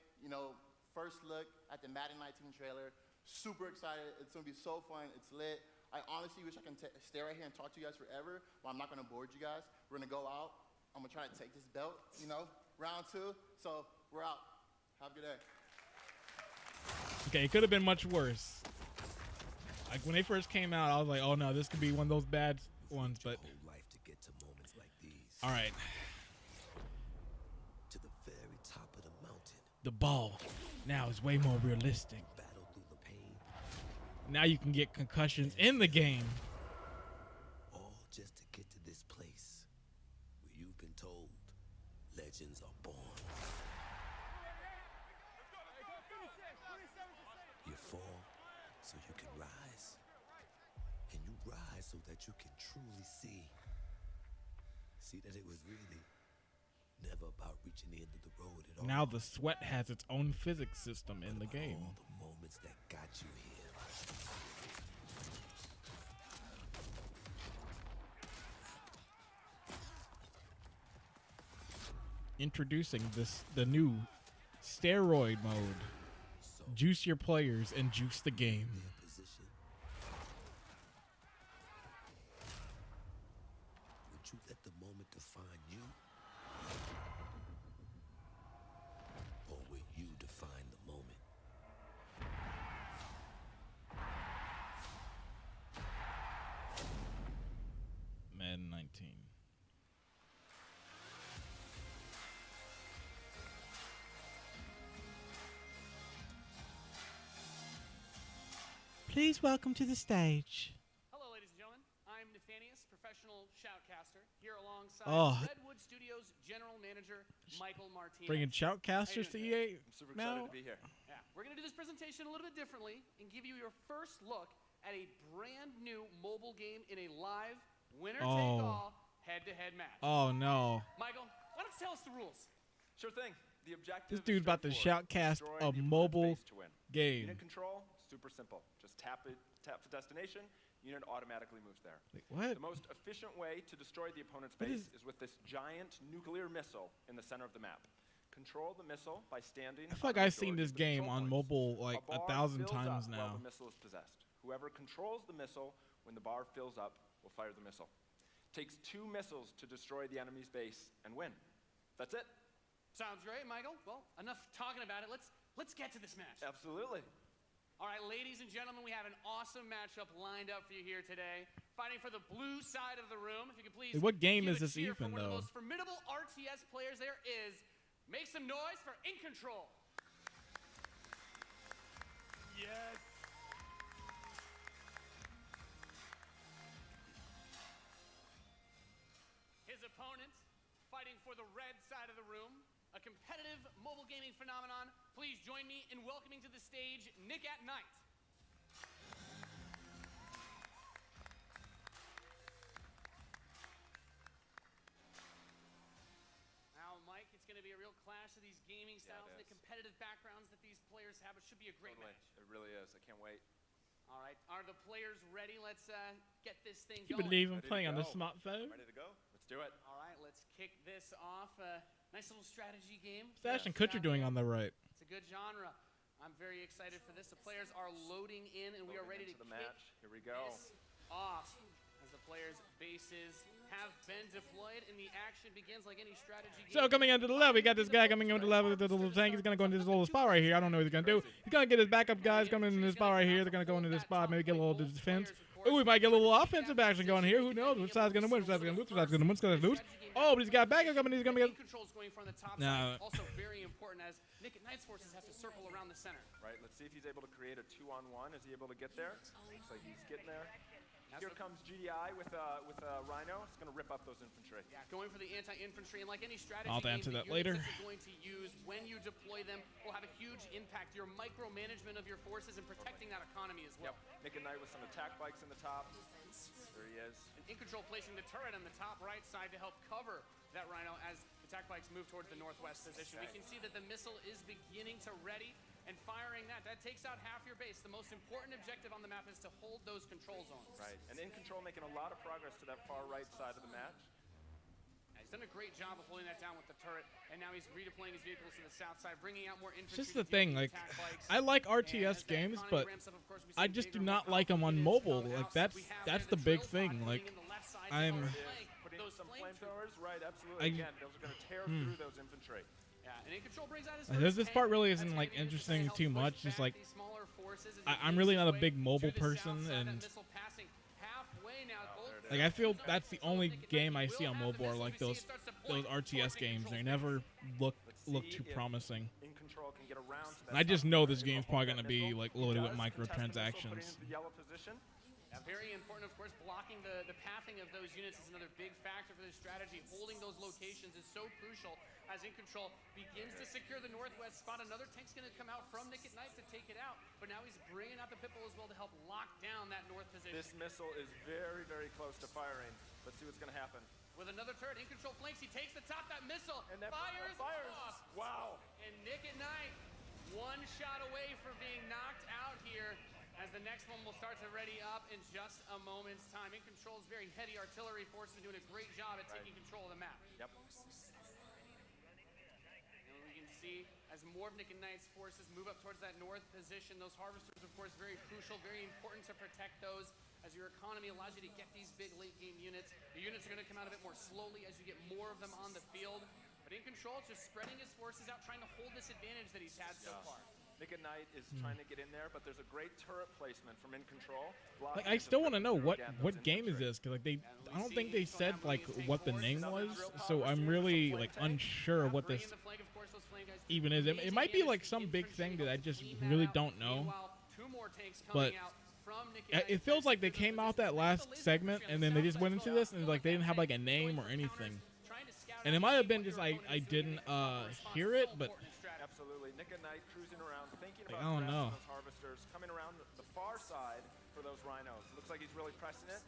first look at the Madden 19 trailer. Super excited. It's gonna be so fun. It's lit. I honestly wish I can stay right here and talk to you guys forever, but I'm not gonna bore you guys. We're gonna go out. I'm gonna try to take this belt. Round 2. So we're out. Have a good day. Okay, it could have been much worse. Like when they first came out, I was like, "Oh no, this could be one of those bad ones." But all right, to the very top of the mountain. the ball now is way more realistic. Battle through the pain. Now you can get concussions in the game. All just to get to this place where you've been told legends are born. You fall so you can rise. And you rise so that you can truly see that it was really never about reaching the end of the road at all. Now the sweat has its own physics system in the game. All the moments that got you here. Introducing the new steroid mode. Juice your players and juice the game. Would you let the moment define you? Or will you define the moment? Madden 19. Please welcome to the stage. Hello, ladies and gentlemen. I'm Nathanius, professional shoutcaster, here alongside Redwood Studios General Manager Michael Martinez. Bringing shoutcasters to EA. I'm super excited to be here. Yeah, we're going to do this presentation a little bit differently and give you your first look at a brand new mobile game in a live winner-take-all head-to-head match. Oh no. Michael, why don't you tell us the rules? Sure thing. The objective This dude's about to shoutcast a mobile game. Unit control, super simple. Just tap the destination, unit automatically moves there. Wait, what? The most efficient way to destroy the opponent's base is with this giant nuclear missile in the center of the map. Control the missile by standing. I feel like I've seen this game on mobile like 1,000 times now. While the missile is possessed. Whoever controls the missile when the bar fills up will fire the missile. Takes 2 missiles to destroy the enemy's base and win. That's it. Sounds great, Michael. Well, enough talking about it. Let's get to this match. Absolutely. All right, ladies and gentlemen, we have an awesome matchup lined up for you here today. Fighting for the blue side of the room. If you could please What game give is a this cheer for even, one of though? the most formidable RTS players there is. Make some noise for In Control. Yes. His opponent, fighting for the red side of the room, a competitive mobile gaming phenomenon. Please join me in welcoming to the stage Nick at Night. Now, Mike, it's going to be a real clash of these gaming styles and the competitive backgrounds that these players have. It should be a great match. It really is. I can't wait. All right, are the players ready? Let's get this thing You going. believe in playing on the smartphone? Ready to go? Let's do it. All right, let's kick this off. Nice little strategy game. What's Ashton Kutcher doing on the right? It's a good genre. I'm very excited for this. The players are loading in, and we are ready to the kick match. Here we go. this off. As the players' bases have been deployed, and the action begins like any strategy game. So coming into the level, we got this guy coming into the level with the little tank. He's gonna go into this little spot right here. I don't know what he's gonna do. He's gonna get his backup guys coming into this spot right here. They're gonna go into this spot, maybe get a little defense. Ooh, we might get a little offensive action going here. Who knows? Which side's going to win? Which side's going to lose? Which side's going to win? Which side's going to lose? Oh, but he's got backup coming. He's going to get... Control's going from the top No. side. Also very important as Nick at Knight's forces have to circle around the center. Right, let's see if he's able to create a 2-on-1. Is he able to get there? Looks like he's getting there. Here comes GDI with a Rhino. It's going to rip up those infantry. Yeah, going for the anti-infantry, and like any strategy I'll game, answer the that later. units that you're going to use when you deploy them will have a huge impact. Your micromanagement of your forces and protecting that economy as well. Yep, Nick and Knight with some attack bikes in the top. There he is. And In Control placing the turret on the top right side to help cover that Rhino as attack bikes move towards the northwest position. We can see that the missile is beginning to ready and firing that. That takes out half your base. The most important objective on the map is to hold those control zones. Right, and In Control making a lot of progress to that far right side of the match. He's done a great job of holding that down with the turret, and now he's redeploying his vehicles to the south side, bringing out more infantry. It's just the thing, like, I like RTS games, but I just do not like them on mobile. Like, that's the big thing. Like, I'm... Putting some flamethrowers, right, absolutely. Again, those are going to tear through those infantry. And In Control brings out his This part really isn't like interesting too much. Just like I'm really not a big mobile person, and like I feel that's the only game I see on mobile are like those RTS games. They never look too promising. In Control can get around to that. And I just know this game's probably gonna be like loaded with microtransactions. Yellow position. Very important, of course, blocking the pathing of those units is another big factor for this strategy. Holding those locations is so crucial as In Control begins to secure the northwest spot. Another tank's going to come out from Nick at Night to take it out, but now he's bringing out the Pitbull as well to help lock down that north position. This missile is very, very close to firing. Let's see what's going to happen. With another turret, In Control flanks. He takes the top, that missile, and that fires off. Wow. And Nick at Night, one shot away from being knocked out here, as the next one will start to ready up in just a moment's time. In Control's very heady artillery forces are doing a great job at taking control of the map. Yep. And we can see as more of Nick and Knight's forces move up towards that north position, those harvesters, of course, very crucial, very important to protect those as your economy allows you to get these big late-game units. The units are going to come out a bit more slowly as you get more of them on the field. But In Control just spreading his forces out, trying to hold this advantage that he's had so far. Nick at Night is trying to get in there, but there's a great turret placement from In Control. Like I still want to know what game is this, because like I don't think they said like what the name was, so I'm really like unsure what this even is. It might be like some big thing that I just really don't know. But it feels like they came out that last segment and then they just went into this and like they didn't have like a name or anything. And it might have been just I didn't hear it, but. Absolutely. Nick and Knight cruising around, thinking I about don't know. those harvesters, coming around the far side for those rhinos. Looks like he's really pressing it.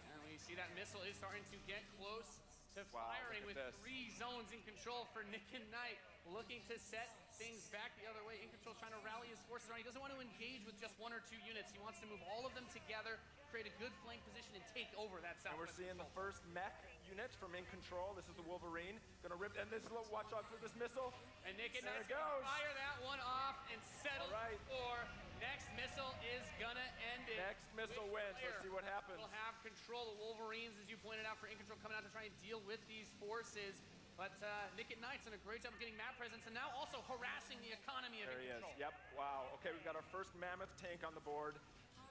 And we see that missile is starting to get close to firing with 3 zones In Control for Nick and Knight, looking to set things back the other way. In Control trying to rally his forces around. He doesn't want to engage with just 1 or 2 units. He wants to move all of them together, create a good flank position, and take over that south. And we're seeing the first mech unit from In Control. This is the Wolverine. Gonna rip, and this little watch out for this missile. And Nick and Knight's gonna fire that one off and settle for next missile is gonna end it. Next missile wins. Let's see what happens. We'll have control. The Wolverines, as you pointed out, for In Control coming out to try and deal with these forces. But Nick at Knight's done a great job of getting map presence and now also harassing the economy of In Control. There he is. Yep. Wow. Okay, we've got our first mammoth tank on the board.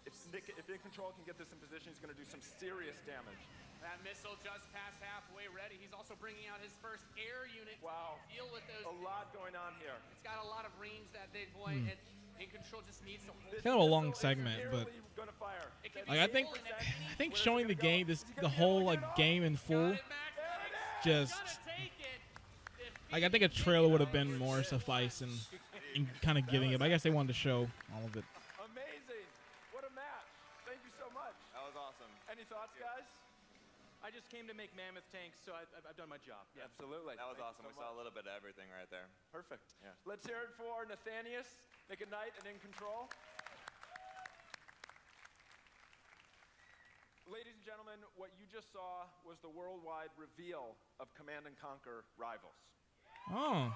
If In Control can get this in position, he's going to do some serious damage. That missile just past halfway ready. He's also bringing out his first air unit to deal with those. A lot going on here. It's got a lot of range, that big boy. And In Control just needs to hold. It's kind of a long segment, but like I think showing the game, the whole like game in full, just like I think a trailer would have been more suffice in kind of giving it. But I guess they wanted to show all of it. Amazing! What a match! Thank you so much. That was awesome. Any thoughts, guys? I just came to make mammoth tanks, so I've done my job. Yeah, absolutely. That was awesome. We saw a little bit of everything right there. Perfect. Yeah. Let's hear it for Nathanius, Nick at Night, and In Control. Ladies and gentlemen, what you just saw was the worldwide reveal of Command & Conquer Rivals. Oh.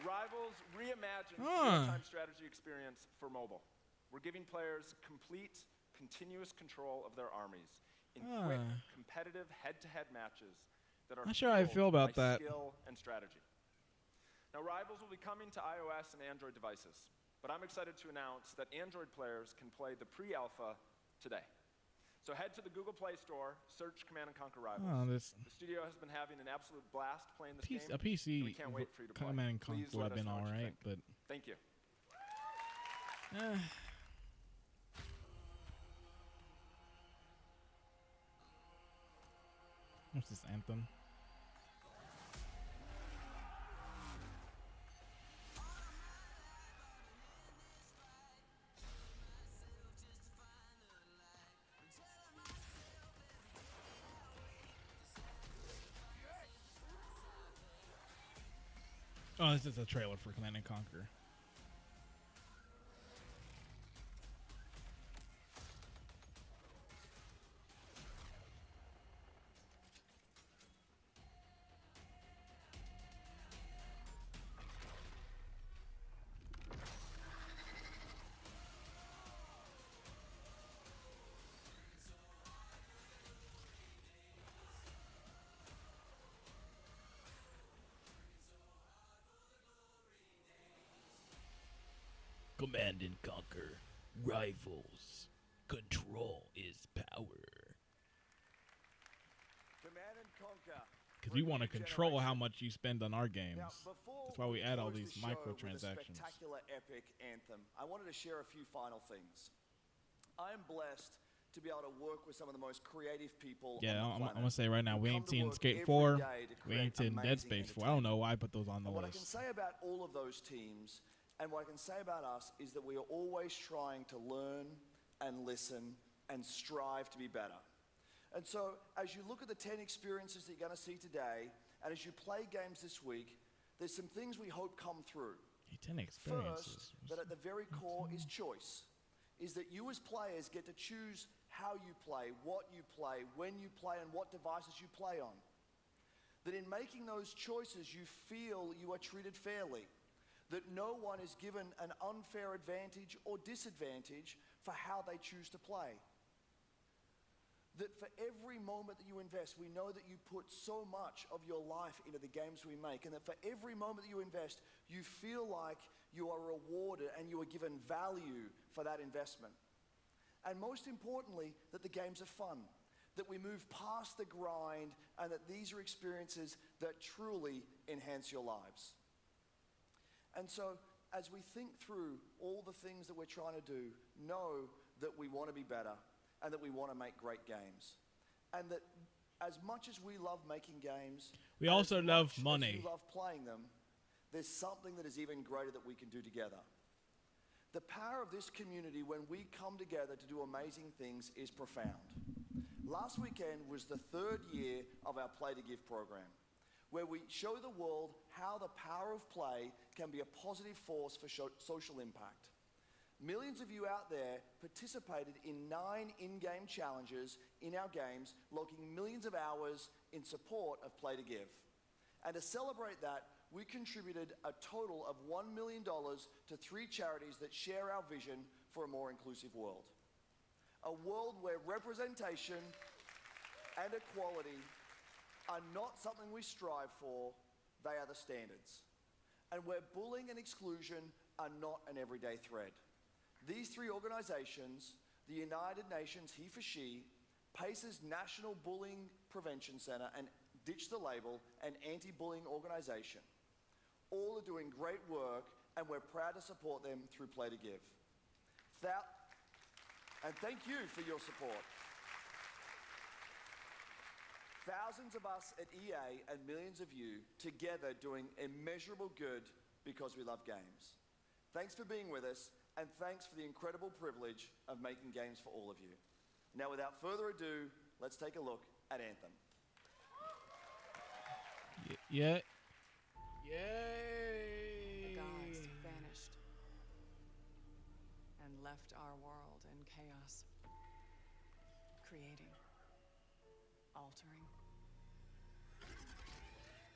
Rivals reimagines the real-time strategy experience for mobile. We're giving players complete, continuous control of their armies in quick, competitive head-to-head matches that are not sure how I feel about by that. skill and strategy. Now, Rivals will be coming to iOS and Android devices, but I'm excited to announce that Android players can play the pre-alpha today. So head to the Google Play Store, search Command & Conquer Rivals. Oh, this The studio has been having an absolute blast playing this a game. PC and we can't wait for you to play. Command & Conquer Please would let have us been know all what you right, think. but Thank you. what's this Anthem? Oh, this is a trailer for Command & Conquer. Command & Conquer Rivals. Control is power. Command and Conquer. Because we want to control how much you spend on our games. That's why we add all these microtransactions. Spectacular epic anthem. I wanted to share a few final things. I am blessed to be able to work with some of the most creative people Yeah, on the I'm going to say right now, we ain't seen Skate 4. We ain't seen Dead Space 4. I don't know why I put those on the And what I can list. say about all of those teams, and what I can say about us, is that we are always trying to learn and listen and strive to be better. And so, as you look at the 10 experiences that you're going to see today, and as you play games this week, there's some things we hope come through. 10 experiences. First, that at the very core is choice. Is that you as players get to choose how you play, what you play, when you play, and what devices you play on. That in making those choices, you feel you are treated fairly. That no one is given an unfair advantage or disadvantage for how they choose to play. That for every moment that you invest, we know that you put so much of your life into the games we make, and that for every moment that you invest, you feel like you are rewarded and you are given value for that investment. And most importantly, that the games are fun, that we move past the grind, and that these are experiences that truly enhance your lives. And so, as we think through all the things that we're trying to do, know that we want to be better and that we want to make great games. And that as much as we love making games, We also love as money. you love playing them, there's something that is even greater that we can do together. The power of this community when we come together to do amazing things is profound. Last weekend was the 3rd year of our Play to Give program, where we show the world how the power of play can be a positive force for social impact. Millions of you out there participated in 9 in-game challenges in our games, logging millions of hours in support of Play to Give. And to celebrate that, we contributed a total of $1 million to 3 charities that share our vision for a more inclusive world. A world where representation and equality are not something we strive for, they are the standards. And where bullying and exclusion are not an everyday thread. These 3 organizations, the United Nations He for She, PACE's National Bullying Prevention Center, and Ditch the Label, an anti-bullying organization, all are doing great work, and we're proud to support them through Play to Give. And thank you for your support. Thousands of us at EA and millions of you together doing immeasurable good because we love games. Thanks for being with us, and thanks for the incredible privilege of making games for all of you. Now, without further ado, let's take a look at Anthem. Yeah. The Yay! gods vanished and left our world in chaos, creating, altering,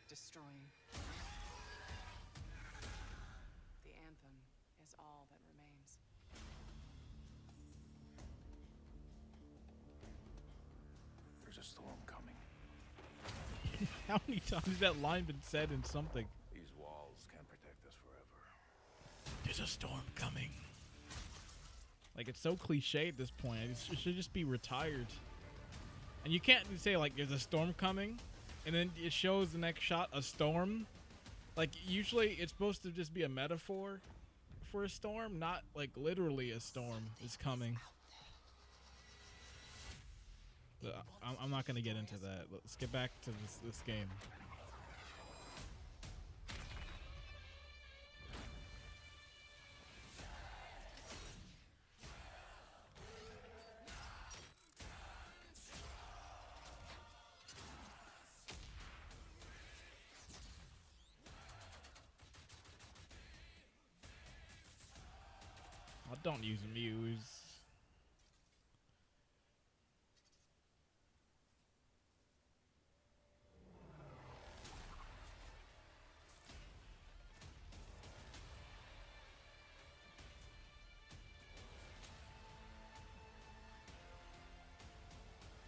destroying. The anthem is all that remains. There's a storm coming. How many times has that line been said in something? These walls can't protect us forever. There's a storm coming. Like, it's so cliche at this point. It should just be retired. And you can't say, like, there's a storm coming, and then it shows the next shot a storm. Like, usually it's supposed to just be a metaphor for a storm, not, like, literally a storm is coming. I'm not going to get into that. Let's get back to this game. Oh, don't use Muse.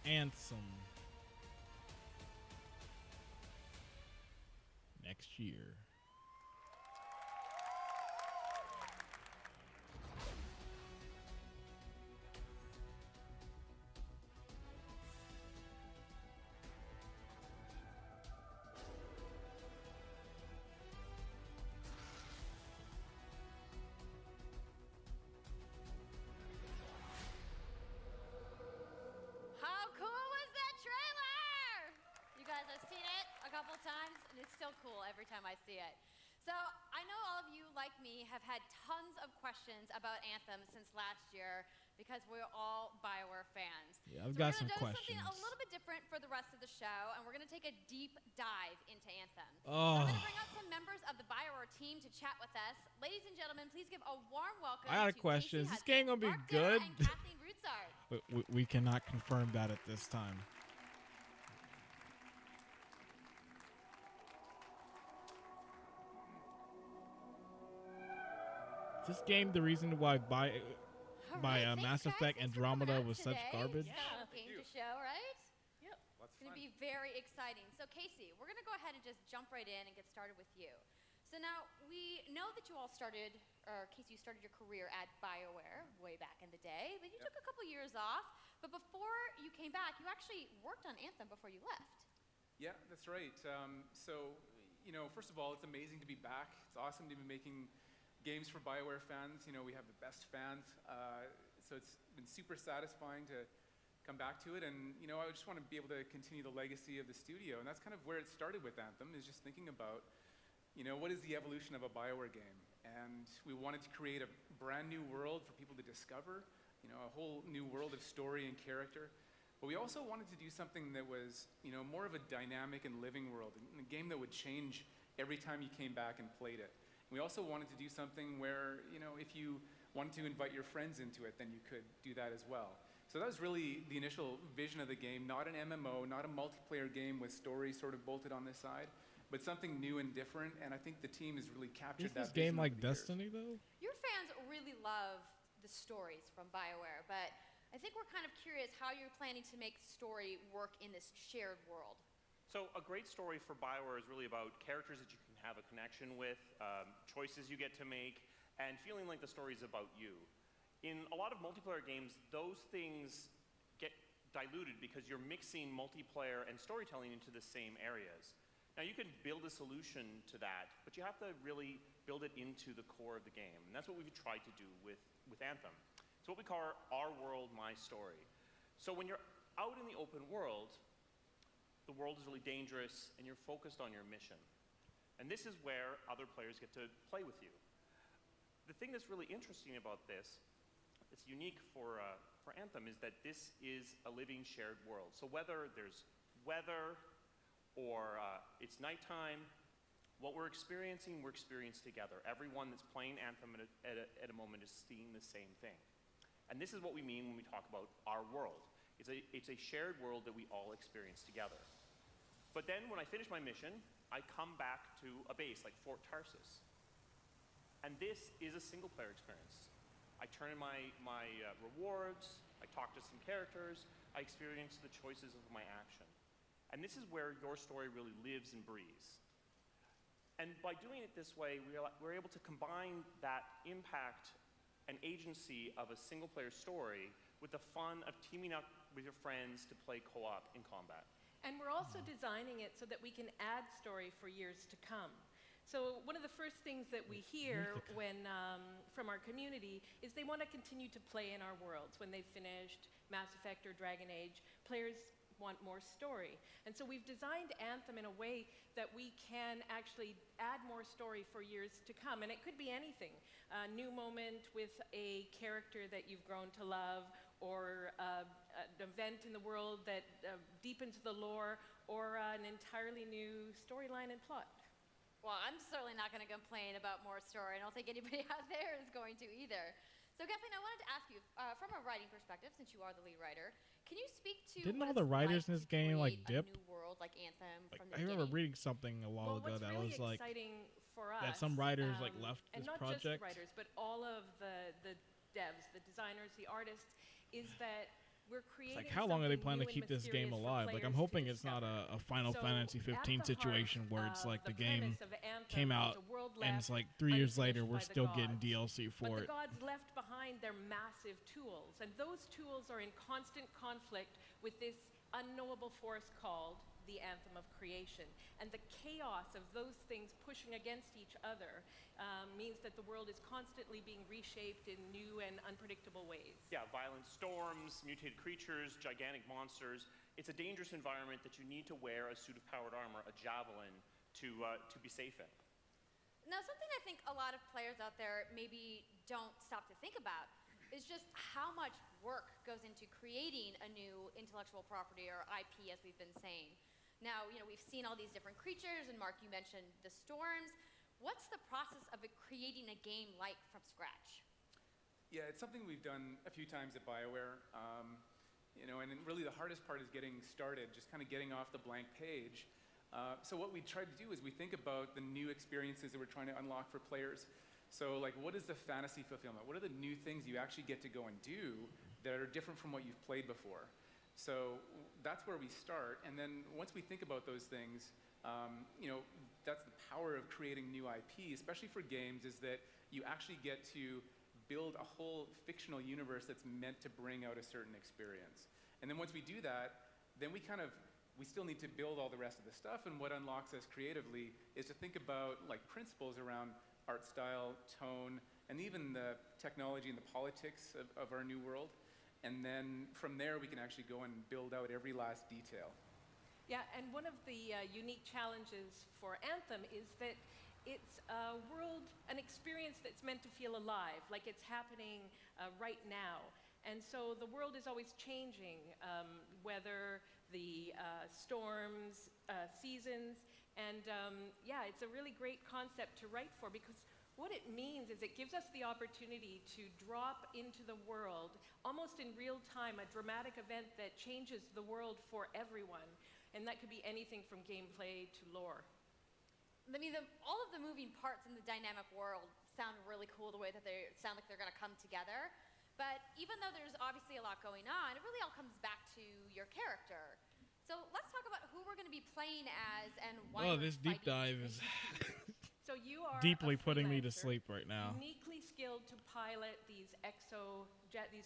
Anthem. Next year. How cool was that trailer? You guys have seen it a couple times, and it's still cool every time I see it. So I know all of you, like me, have had tons of questions about Anthem since last year because we're all BioWare fans. Yeah, I've got some We're gonna do questions. something a little bit different for the rest of the show, and we're gonna take a deep dive into Anthem. Oh. So I'm gonna bring out some members of the BioWare team to chat with us. Ladies and gentlemen, please give a warm welcome I got a to question. Is Casey this game going to be Hudson, Mark good? Dara, and Kathleen Rutzard. We cannot confirm that at this time. Is this game the reason why Mass Effect Andromeda was such garbage? Game to show, right? Yep. It's going to be very exciting. So, Casey, we're going to go ahead and just jump right in and get started with you. So now, we know that you all started, or Casey, you started your career at BioWare way back in the day, but you took a couple years off. But before you came back, you actually worked on Anthem before you left. Yeah, that's right. So, you know, first of all, it's amazing to be back. It's awesome to be making games for BioWare fans. You know, we have the best fans. So it's been super satisfying to come back to it. And, you know, I just want to be able to continue the legacy of the studio. And that's kind of where it started with Anthem, is just thinking about, you know, what is the evolution of a BioWare game? And we wanted to create a brand new world for people to discover, you know, a whole new world of story and character. But we also wanted to do something that was, you know, more of a dynamic and living world, a game that would change every time you came back and played it. We also wanted to do something where, you know, if you wanted to invite your friends into it, then you could do that as well. So that was really the initial vision of the game, not an MMO, not a multiplayer game with stories sort of bolted on this side, but something new and different, and I think the team has really captured that vision. Is this game over like the years. Destiny, though? Your fans really love the stories from BioWare, but I think we're kind of curious how you're planning to make story work in this shared world. So a great story for BioWare is really about characters that you can have a connection with, choices you get to make, and feeling like the story is about you. In a lot of multiplayer games, those things get diluted because you're mixing multiplayer and storytelling into the same areas. Now you can build a solution to that, but you have to really build it into the core of the game. And that's what we've tried to do with Anthem. It's what we call our world, my story. So when you're out in the open world, the world is really dangerous and you're focused on your mission. And this is where other players get to play with you. The thing that's really interesting about this, that's unique for Anthem, is that this is a living shared world. So whether there's weather or it's nighttime, what we're experiencing together. Everyone that's playing Anthem at a moment is seeing the same thing. And this is what we mean when we talk about our world. It's a shared world that we all experience together. But then when I finish my mission, I come back to a base like Fort Tarsus. And this is a single player experience. I turn in my rewards, I talk to some characters, I experience the choices of my action. And this is where your story really lives and breathes. And by doing it this way, we're able to combine that impact and agency of a single-player story with the fun of teaming up with your friends to play co-op in combat. And we're also designing it so that we can add story for years to come. So one of the first things that we hear from our community is they want to continue to play in our worlds. When they've finished Mass Effect or Dragon Age, players want more story. And so we've designed Anthem in a way that we can actually add more story for years to come. And it could be anything. A new moment with a character that you've grown to love, or an event in the world that deepens the lore, or an entirely new storyline and plot. Well, I'm certainly not going to complain about more story. I don't think anybody out there is going to either. So Kathleen, I wanted to ask you, from a writing perspective, since you are the lead writer, can you speak to Didn't what all the it's writers like in this to game like create dip? a new world like Anthem from the I remember beginning? reading something a while ago that really was like exciting for that us, some writers like left and this not project. just writers, but all of the devs, the designers, the artists, is that we're creating. It's like, how long are they something planning to new keep and this game mysterious for alive? Like, I'm players to hoping it's not discover. a Final So Fantasy 15 at the situation where it's heart like of the game premise of Anthem came is out a world and it's left like 3 years later unfinished we're by the still getting gods. DLC But for the it. gods left behind their massive tools, and those tools are in constant conflict with this unknowable force called the Anthem of Creation. And the chaos of those things pushing against each other means that the world is constantly being reshaped in new and unpredictable ways. Yeah, violent storms, mutated creatures, gigantic monsters. It's a dangerous environment that you need to wear a suit of powered armor, a javelin, to be safe in. Now, something I think a lot of players out there maybe don't stop to think about is just how much work goes into creating a new intellectual property, or IP, as we've been saying. Now, we've seen all these different creatures, and Mark, you mentioned the storms. What's the process of creating a game like from scratch? Yeah, it's something we've done a few times at BioWare. And then really the hardest part is getting started, just kind of getting off the blank page. So what we try to do is we think about the new experiences that we're trying to unlock for players. So like, what is the fantasy fulfillment? What are the new things you actually get to go and do that are different from what you've played before? So that's where we start. And then once we think about those things, that's the power of creating new IP, especially for games, is that you actually get to build a whole fictional universe that's meant to bring out a certain experience. And then once we do that, then we still need to build all the rest of the stuff, and what unlocks us creatively is to think about like principles around art style, tone, and even the technology and the politics of our new world. And then from there, we can actually go and build out every last detail. Yeah, and one of the unique challenges for Anthem is that it's a world, an experience that's meant to feel alive, like it's happening right now. And so the world is always changing, whether the storms, seasons, and it's a really great concept to write for, because what it means is it gives us the opportunity to drop into the world, almost in real time, a dramatic event that changes the world for everyone. And that could be anything from gameplay to lore. I mean, all of the moving parts in the dynamic world sound really cool, the way that they sound like they're going to come together. But even though there's obviously a lot going on, it really all comes back to your character. So let's talk about who we're going to be playing as and why. Oh, this deep dive is So you are deeply putting me to sleep right now. Uniquely skilled to pilot these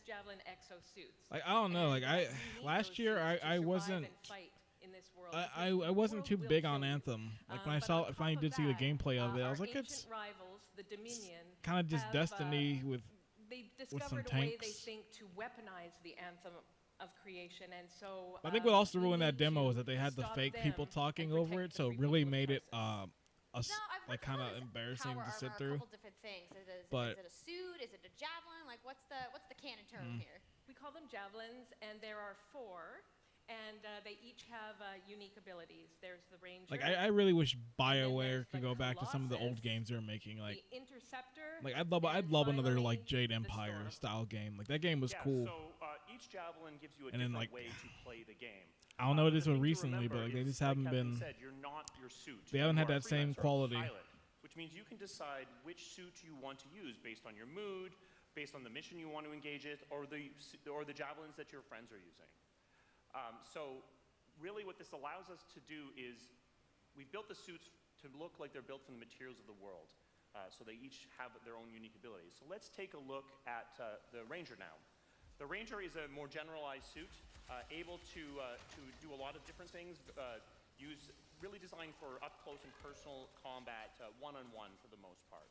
Javelin exo suits. Like, I don't know. Like, last year I wasn't. I wasn't too big on Anthem. Like when I finally did see the gameplay of it, I was like, it's kind of just Destiny with some tanks. They discovered a way, they think, to weaponize the Anthem of Creation, and so I think what also ruined that demo is that they had the fake people talking over it, so it really made it like kind of embarrassing to sit through. A couple different things. Is it a suit? Is it a javelin? Like, what's the canon term here? We call them javelins, and there are 4. And they each have unique abilities. There's the Ranger. Like, I really wish BioWare could go back to some of the old games they were making. Like, the Interceptor. Like, I'd love another like Jade Empire style game. Like, that game was cool. So each javelin gives you a different way to play the game. I don't know what it is recently, but like, they just haven't been. Said, you're not your suit. They haven't had that same quality. Pilot, which means you can decide which suit you want to use based on your mood, based on the mission you want to engage it, or the javelins that your friends are using. So really what this allows us to do is we built the suits to look like they're built from the materials of the world. So they each have their own unique abilities. So let's take a look at the Ranger now. The Ranger is a more generalized suit, able to do a lot of different things, really designed for up-close and personal combat, one-on-one for the most part.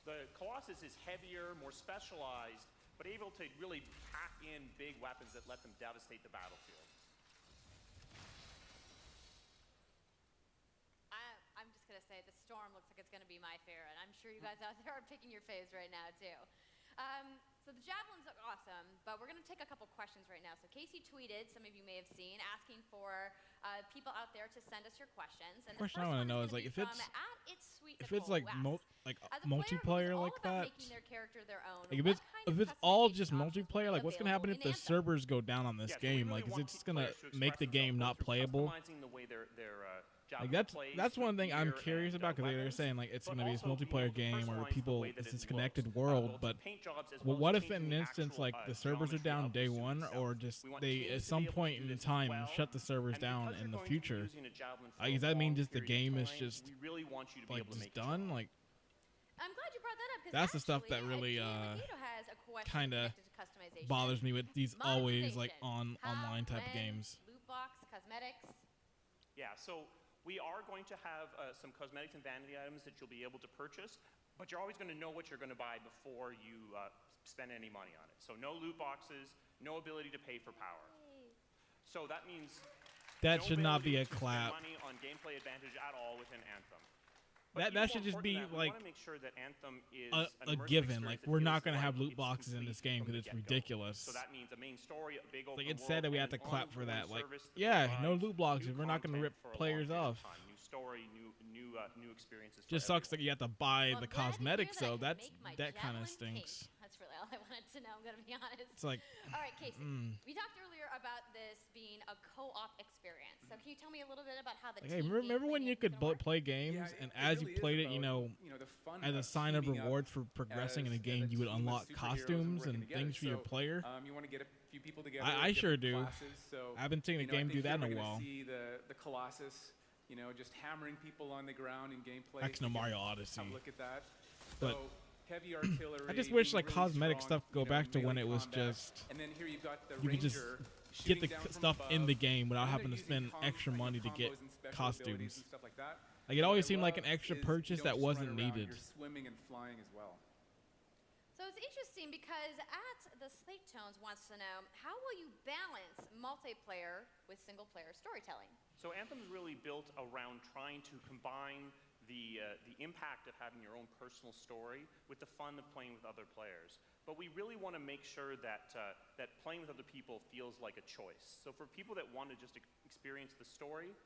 The Colossus is heavier, more specialized, but able to really pack in big weapons that let them devastate the battlefield. I'm just going to say the Storm looks like it's going to be my favorite. I'm sure you guys out there are picking your faves right now, too. So the javelins look awesome, but we're going to take a couple questions right now. So Casey tweeted, some of you may have seen, asking for people out there to send us your questions. And The question I want to know is like if it's like multiplayer like that. Like if it's all just multiplayer, like what's gonna happen if the servers go down on this game? Like is it just gonna make the game not playable? Like that's one thing I'm curious about because they're saying like it's gonna be this multiplayer game or people it's this connected world, but what if in an instance like the servers are down day one or just they at some point in time shut the servers down in the future? Does that mean just the game is just like just done? Like I'm glad you brought that up. that's the stuff that really kind of bothers me with these always like online type of games. Loot box, cosmetics. Yeah, so we are going to have some cosmetics and vanity items that you'll be able to purchase, but you're always going to know what you're going to buy before you spend any money on it. So no loot boxes, no ability to pay for power. So that means that no should not be a ability to clap. spend money on gameplay advantage at all within Anthem. That should just be like a given. Like we're not going to have loot boxes in this game because it's ridiculous. So that means a main story, a big open Like it said that we have to world, clap for that. Like service yeah, that no provides loot boxes. new We're not going to rip content for a players long period of off. time. New story, new experiences. Just for sucks that you have to buy the cosmetics though. That kind of javelin stinks. Pink. That's really all I wanted to know. I'm going to be honest. It's like all right, Casey. We talked earlier about this being a co-op experience. So can you tell me a little bit about how the Hey, remember when you could play games and as you played it, as a sign of rewards for progressing in a game, you would unlock costumes and things for your player? You want to get a few people together. I sure do. Classes, so, I haven't seen a game do that in a while. See the Colossus, just hammering people on the ground in gameplay. Actually, no, Mario Odyssey. Have a look at that. But so, heavy artillery. I just wish like really cosmetic strong, stuff go back to when it was combat. just And then here you've got the you could just Ranger get the shooting down from stuff in the above, game without and having to they're spend using extra money to get combos and special abilities costumes. and stuff like that. Like it always What I seemed like an love extra is purchase you that don't just wasn't run around, needed. You're swimming and flying as well. So it's interesting because at the Slate Tones wants to know, how will you balance multiplayer with single-player storytelling? So Anthem's really built around trying to combine the impact of having your own personal story with the fun of playing with other players. But we really want to make sure that that playing with other people feels like a choice. So for people that want to just experience the story,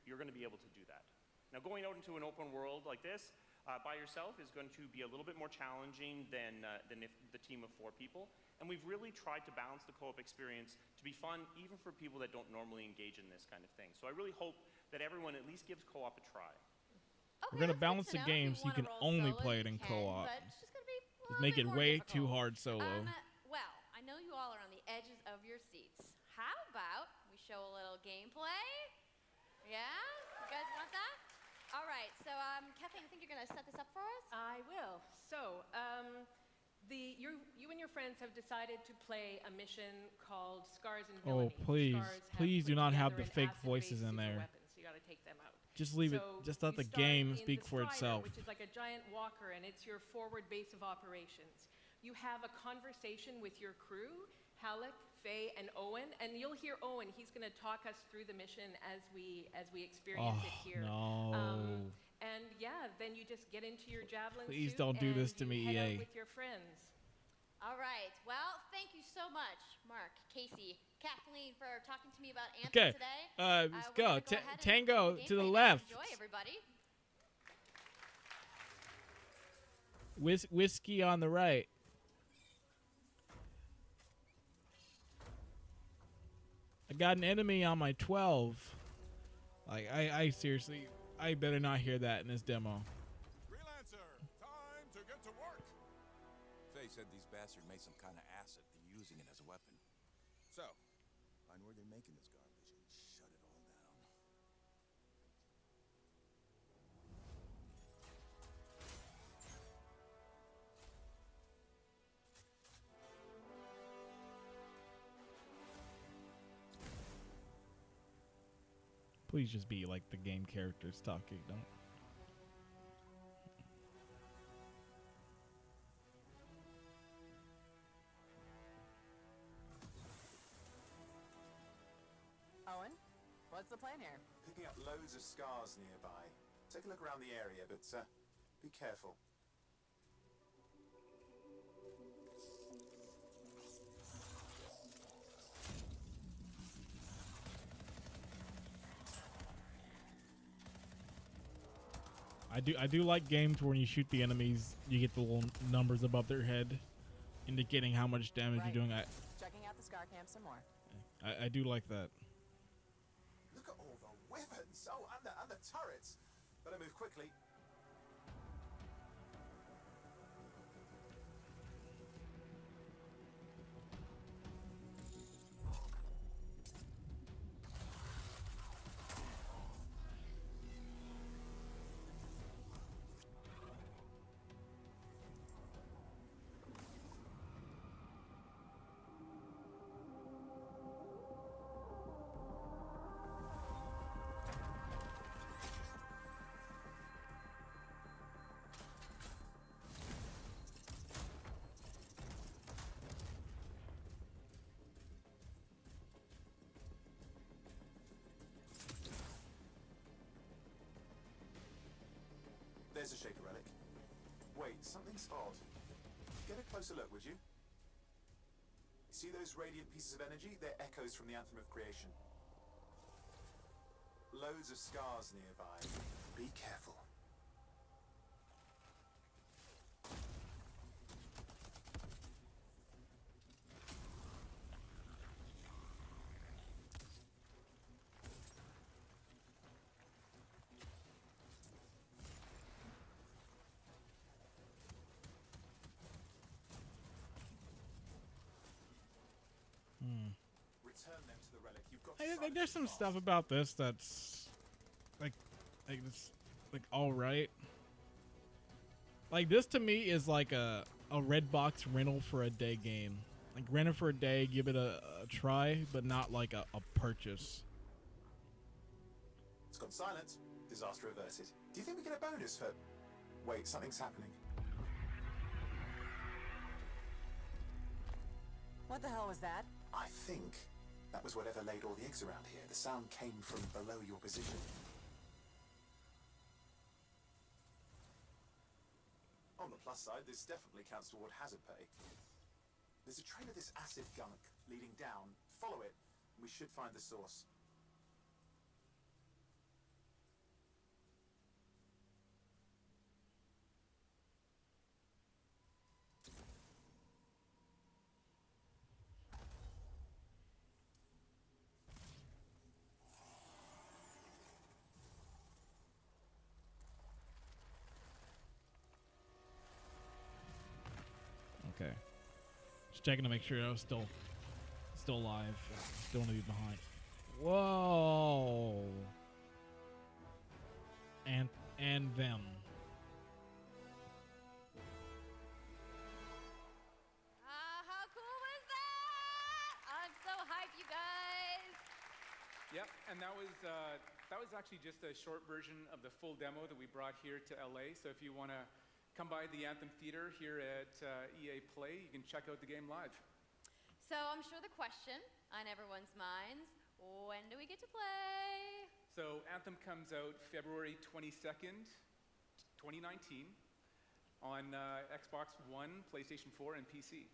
you're going to be able to do that. Now going out into an open world like this by yourself is going to be a little bit more challenging than if the team of 4 people. And we've really tried to balance the co-op experience to be fun even for people that don't normally engage in this kind of thing. So I really hope that everyone at least gives co-op a try. Okay, We're going to balance the game so you can only play it in co-op. Just make it way too hard solo. Well, I know you all are on the edges of your seats. How about we show a little gameplay? Yeah? You guys want that? All right, so Kathleen, I think you're going to set this up for us? I will. So, you and your friends have decided to play a mission called Scars and Villainy. Oh, please. Scars have Please put do not have together the an fake voices in acid-based there. weapon, so you got to take them out. Just leave it. Just let the game speak for itself. Which is like a giant walker, and it's your forward base of operations. You have a conversation with your crew, Halleck, Faye, and Owen, and you'll hear Owen. He's going to talk us through the mission as we experience it here. No. And yeah, then you just get into your javelin Please suit don't do and this to you me, head out EA. with your friends. All right. Well, thank you so much, Mark, Casey, Kathleen, for talking to me about Anthem Okay, today. let's go. Ahead and Tango play to the gameplay. left. Enjoy, everybody. Whiskey on the right. I got an enemy on my 12. Like, I seriously, I better not hear that in this demo. Freelancer, time to get to work. Faye said these bastards made some kind of acid. They're using it as a weapon. So, find where they're making this garbage and shut it all down. Please just be like the game characters talking. Don't. Owen, what's the plan here? Picking up loads of scars nearby. Take a look around the area, but be careful. I do like games where when you shoot the enemies, you get the little numbers above their head, indicating how much damage you're doing. Checking out the scar camp some more. I do like that. Look at all the weapons! Oh, and the turrets! Better move quickly. There's a shaker relic. Wait, something's odd. Get a closer look, would you? See those radiant pieces of energy? They're echoes from the Anthem of Creation. Loads of scars nearby. Be careful. Return them to the relic. You've got to Like, there's some stuff about this that's like it's like all right. Like this to me is like a red box rental for a day game. Like rent it for a day, give it a try, but not like a purchase. It's gone silent. Disaster averted. Do you think we get a bonus for... Wait, something's happening. What the hell was that? I think that was whatever laid all the eggs around here. The sound came from below your position. On the plus side, this definitely counts toward hazard pay. There's a trail of this acid gunk leading down. Follow it, and we should find the source. Okay. Just checking to make sure I was still alive. Don't leave behind. Whoa. And them. How cool was that? I'm so hyped, you guys. Yep, and that was actually just a short version of the full demo that we brought here to LA. So if you want to come by the Anthem Theater here at EA Play, you can check out the game live. So I'm sure the question on everyone's minds, when do we get to play? So Anthem comes out February 22nd, 2019 on Xbox One, PlayStation 4, and PC.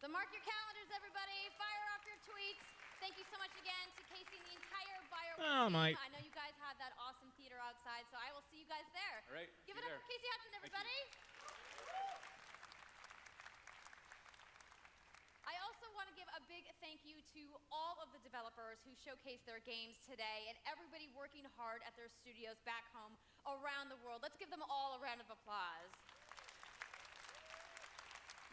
So mark your calendars, everybody. Fire off your tweets. Thank you so much again to Casey and the entire BioWare Oh, team. Mike. I know you guys had that awesome theater outside, so I will see you guys there. All right, Give see it you up there. for Casey Hudson, everybody. I also want to give a big thank you to all of the developers who showcased their games today and everybody working hard at their studios back home around the world. Let's give them all a round of applause.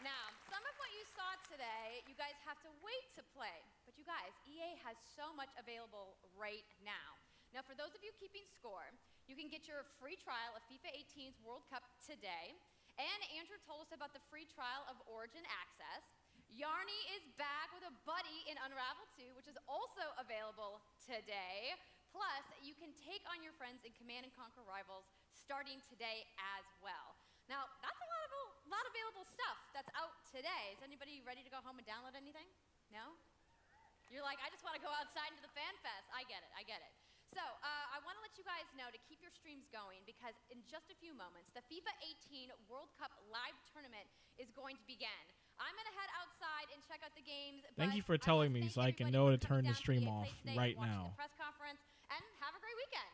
Now, some of what you saw today, you guys have to wait to play. But you guys, EA has so much available right now. Now, for those of you keeping score, you can get your free trial of FIFA 18's World Cup today. And Andrew told us about the free trial of Origin Access. Yarny is back with a buddy in Unravel 2, which is also available today. Plus, you can take on your friends in Command & Conquer Rivals starting today as well. Now, that's a lot of available stuff that's out today. Is anybody ready to go home and download anything? No? You're like, I just want to go outside into the fan fest. I get it. So, I want to let you guys know to keep your streams going because in just a few moments, the FIFA 18 World Cup live tournament is going to begin. I'm going to head outside and check out the games. Thank you for telling me so I can know to turn the stream off right now. The press conference, and have a great weekend.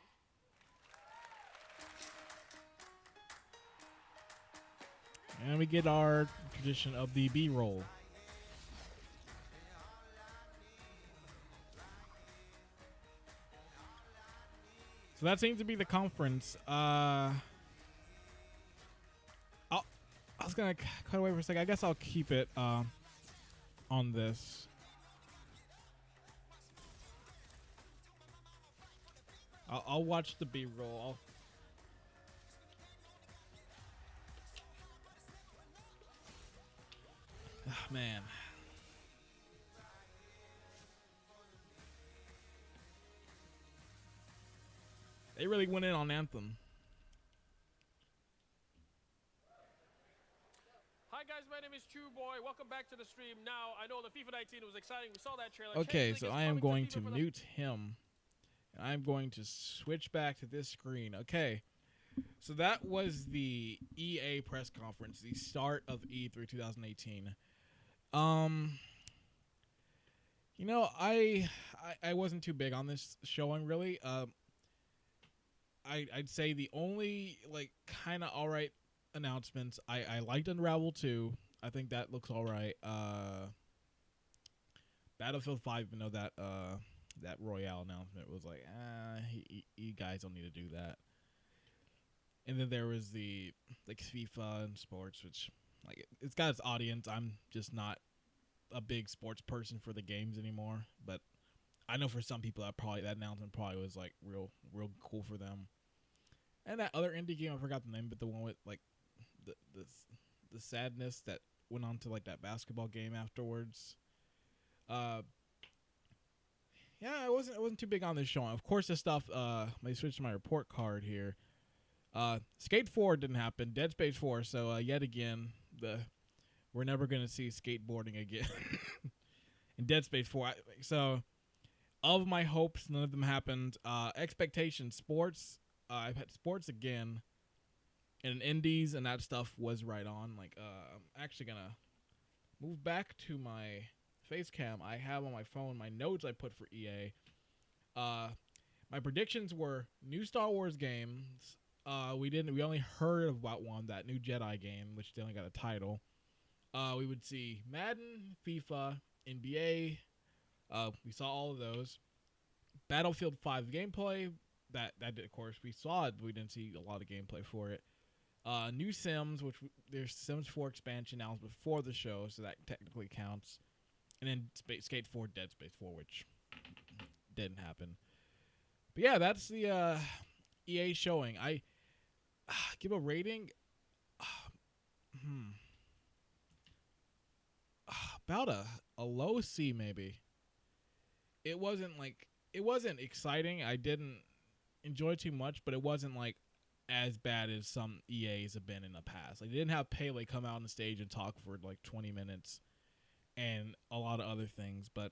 And we get our tradition of the B-roll. So that seems to be the conference. I was going to cut away for a second. I guess I'll keep it on this. I'll watch the B-roll. Oh, man. They really went in on Anthem. Hi guys, my name is True Boy. Welcome back to the stream. Now, I know the FIFA 19 was exciting. We saw that trailer. Okay, so I am going to mute him. I'm going to switch back to this screen. Okay. So that was the EA press conference, the start of E3 2018. You know, I wasn't too big on this showing really. I'd say the only like kind of alright announcements. I liked Unravel 2. I think that looks alright. Battlefield 5, even though that that Royale announcement was like, you guys don't need to do that. And then there was the like FIFA and sports, which like it's got its audience. I'm just not a big sports person for the games anymore, but I know for some people that announcement probably was like real cool for them. And that other indie game, I forgot the name, but the one with like the sadness that went on to like that basketball game afterwards. Yeah, I wasn't too big on this showing. Of course, this stuff. Let me switch to my report card here. Skate 4 didn't happen. Dead Space 4. So yet again, we're never gonna see skateboarding again. In Dead Space 4. So, of my hopes, none of them happened. Expectations, sports. I've had sports again, and indies, and that stuff was right on. Like, I'm actually gonna move back to my face cam I have on my phone. My notes I put for EA. My predictions were new Star Wars games. We only heard about one, that new Jedi game, which they only got a title. We would see Madden, FIFA, NBA. We saw all of those. Battlefield 5 gameplay. That did, of course, we saw it, but we didn't see a lot of gameplay for it. New Sims, which there's Sims 4 expansion now before the show, so that technically counts. And then Skate 4, Dead Space 4, which didn't happen. But yeah, that's the EA showing. I give a rating. About a low C maybe. It wasn't exciting. I didn't enjoy too much, but it wasn't like as bad as some EAs have been in the past. Like, they didn't have Pele come out on the stage and talk for like 20 minutes and a lot of other things, but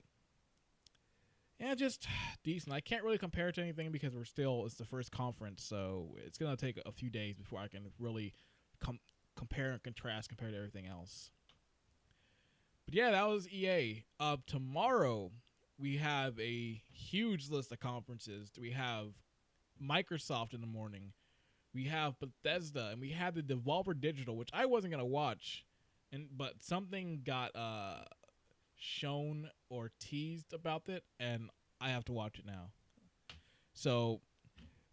yeah, just decent. I can't really compare it to anything because it's the first conference, so it's gonna take a few days before I can really compare and contrast compared to everything else. But yeah, that was EA. Tomorrow we have a huge list of conferences. We have Microsoft in the morning. We have Bethesda, and we have the Devolver Digital, which I wasn't gonna watch, but something got shown or teased about it, and I have to watch it now. So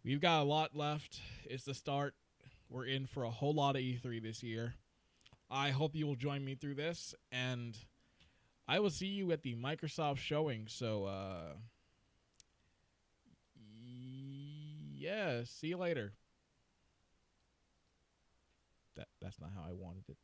we've got a lot left. It's the start. We're in for a whole lot of E3 this year. I hope you will join me through this, and I will see you at the Microsoft showing. So, yeah, see you later. That's not how I wanted it.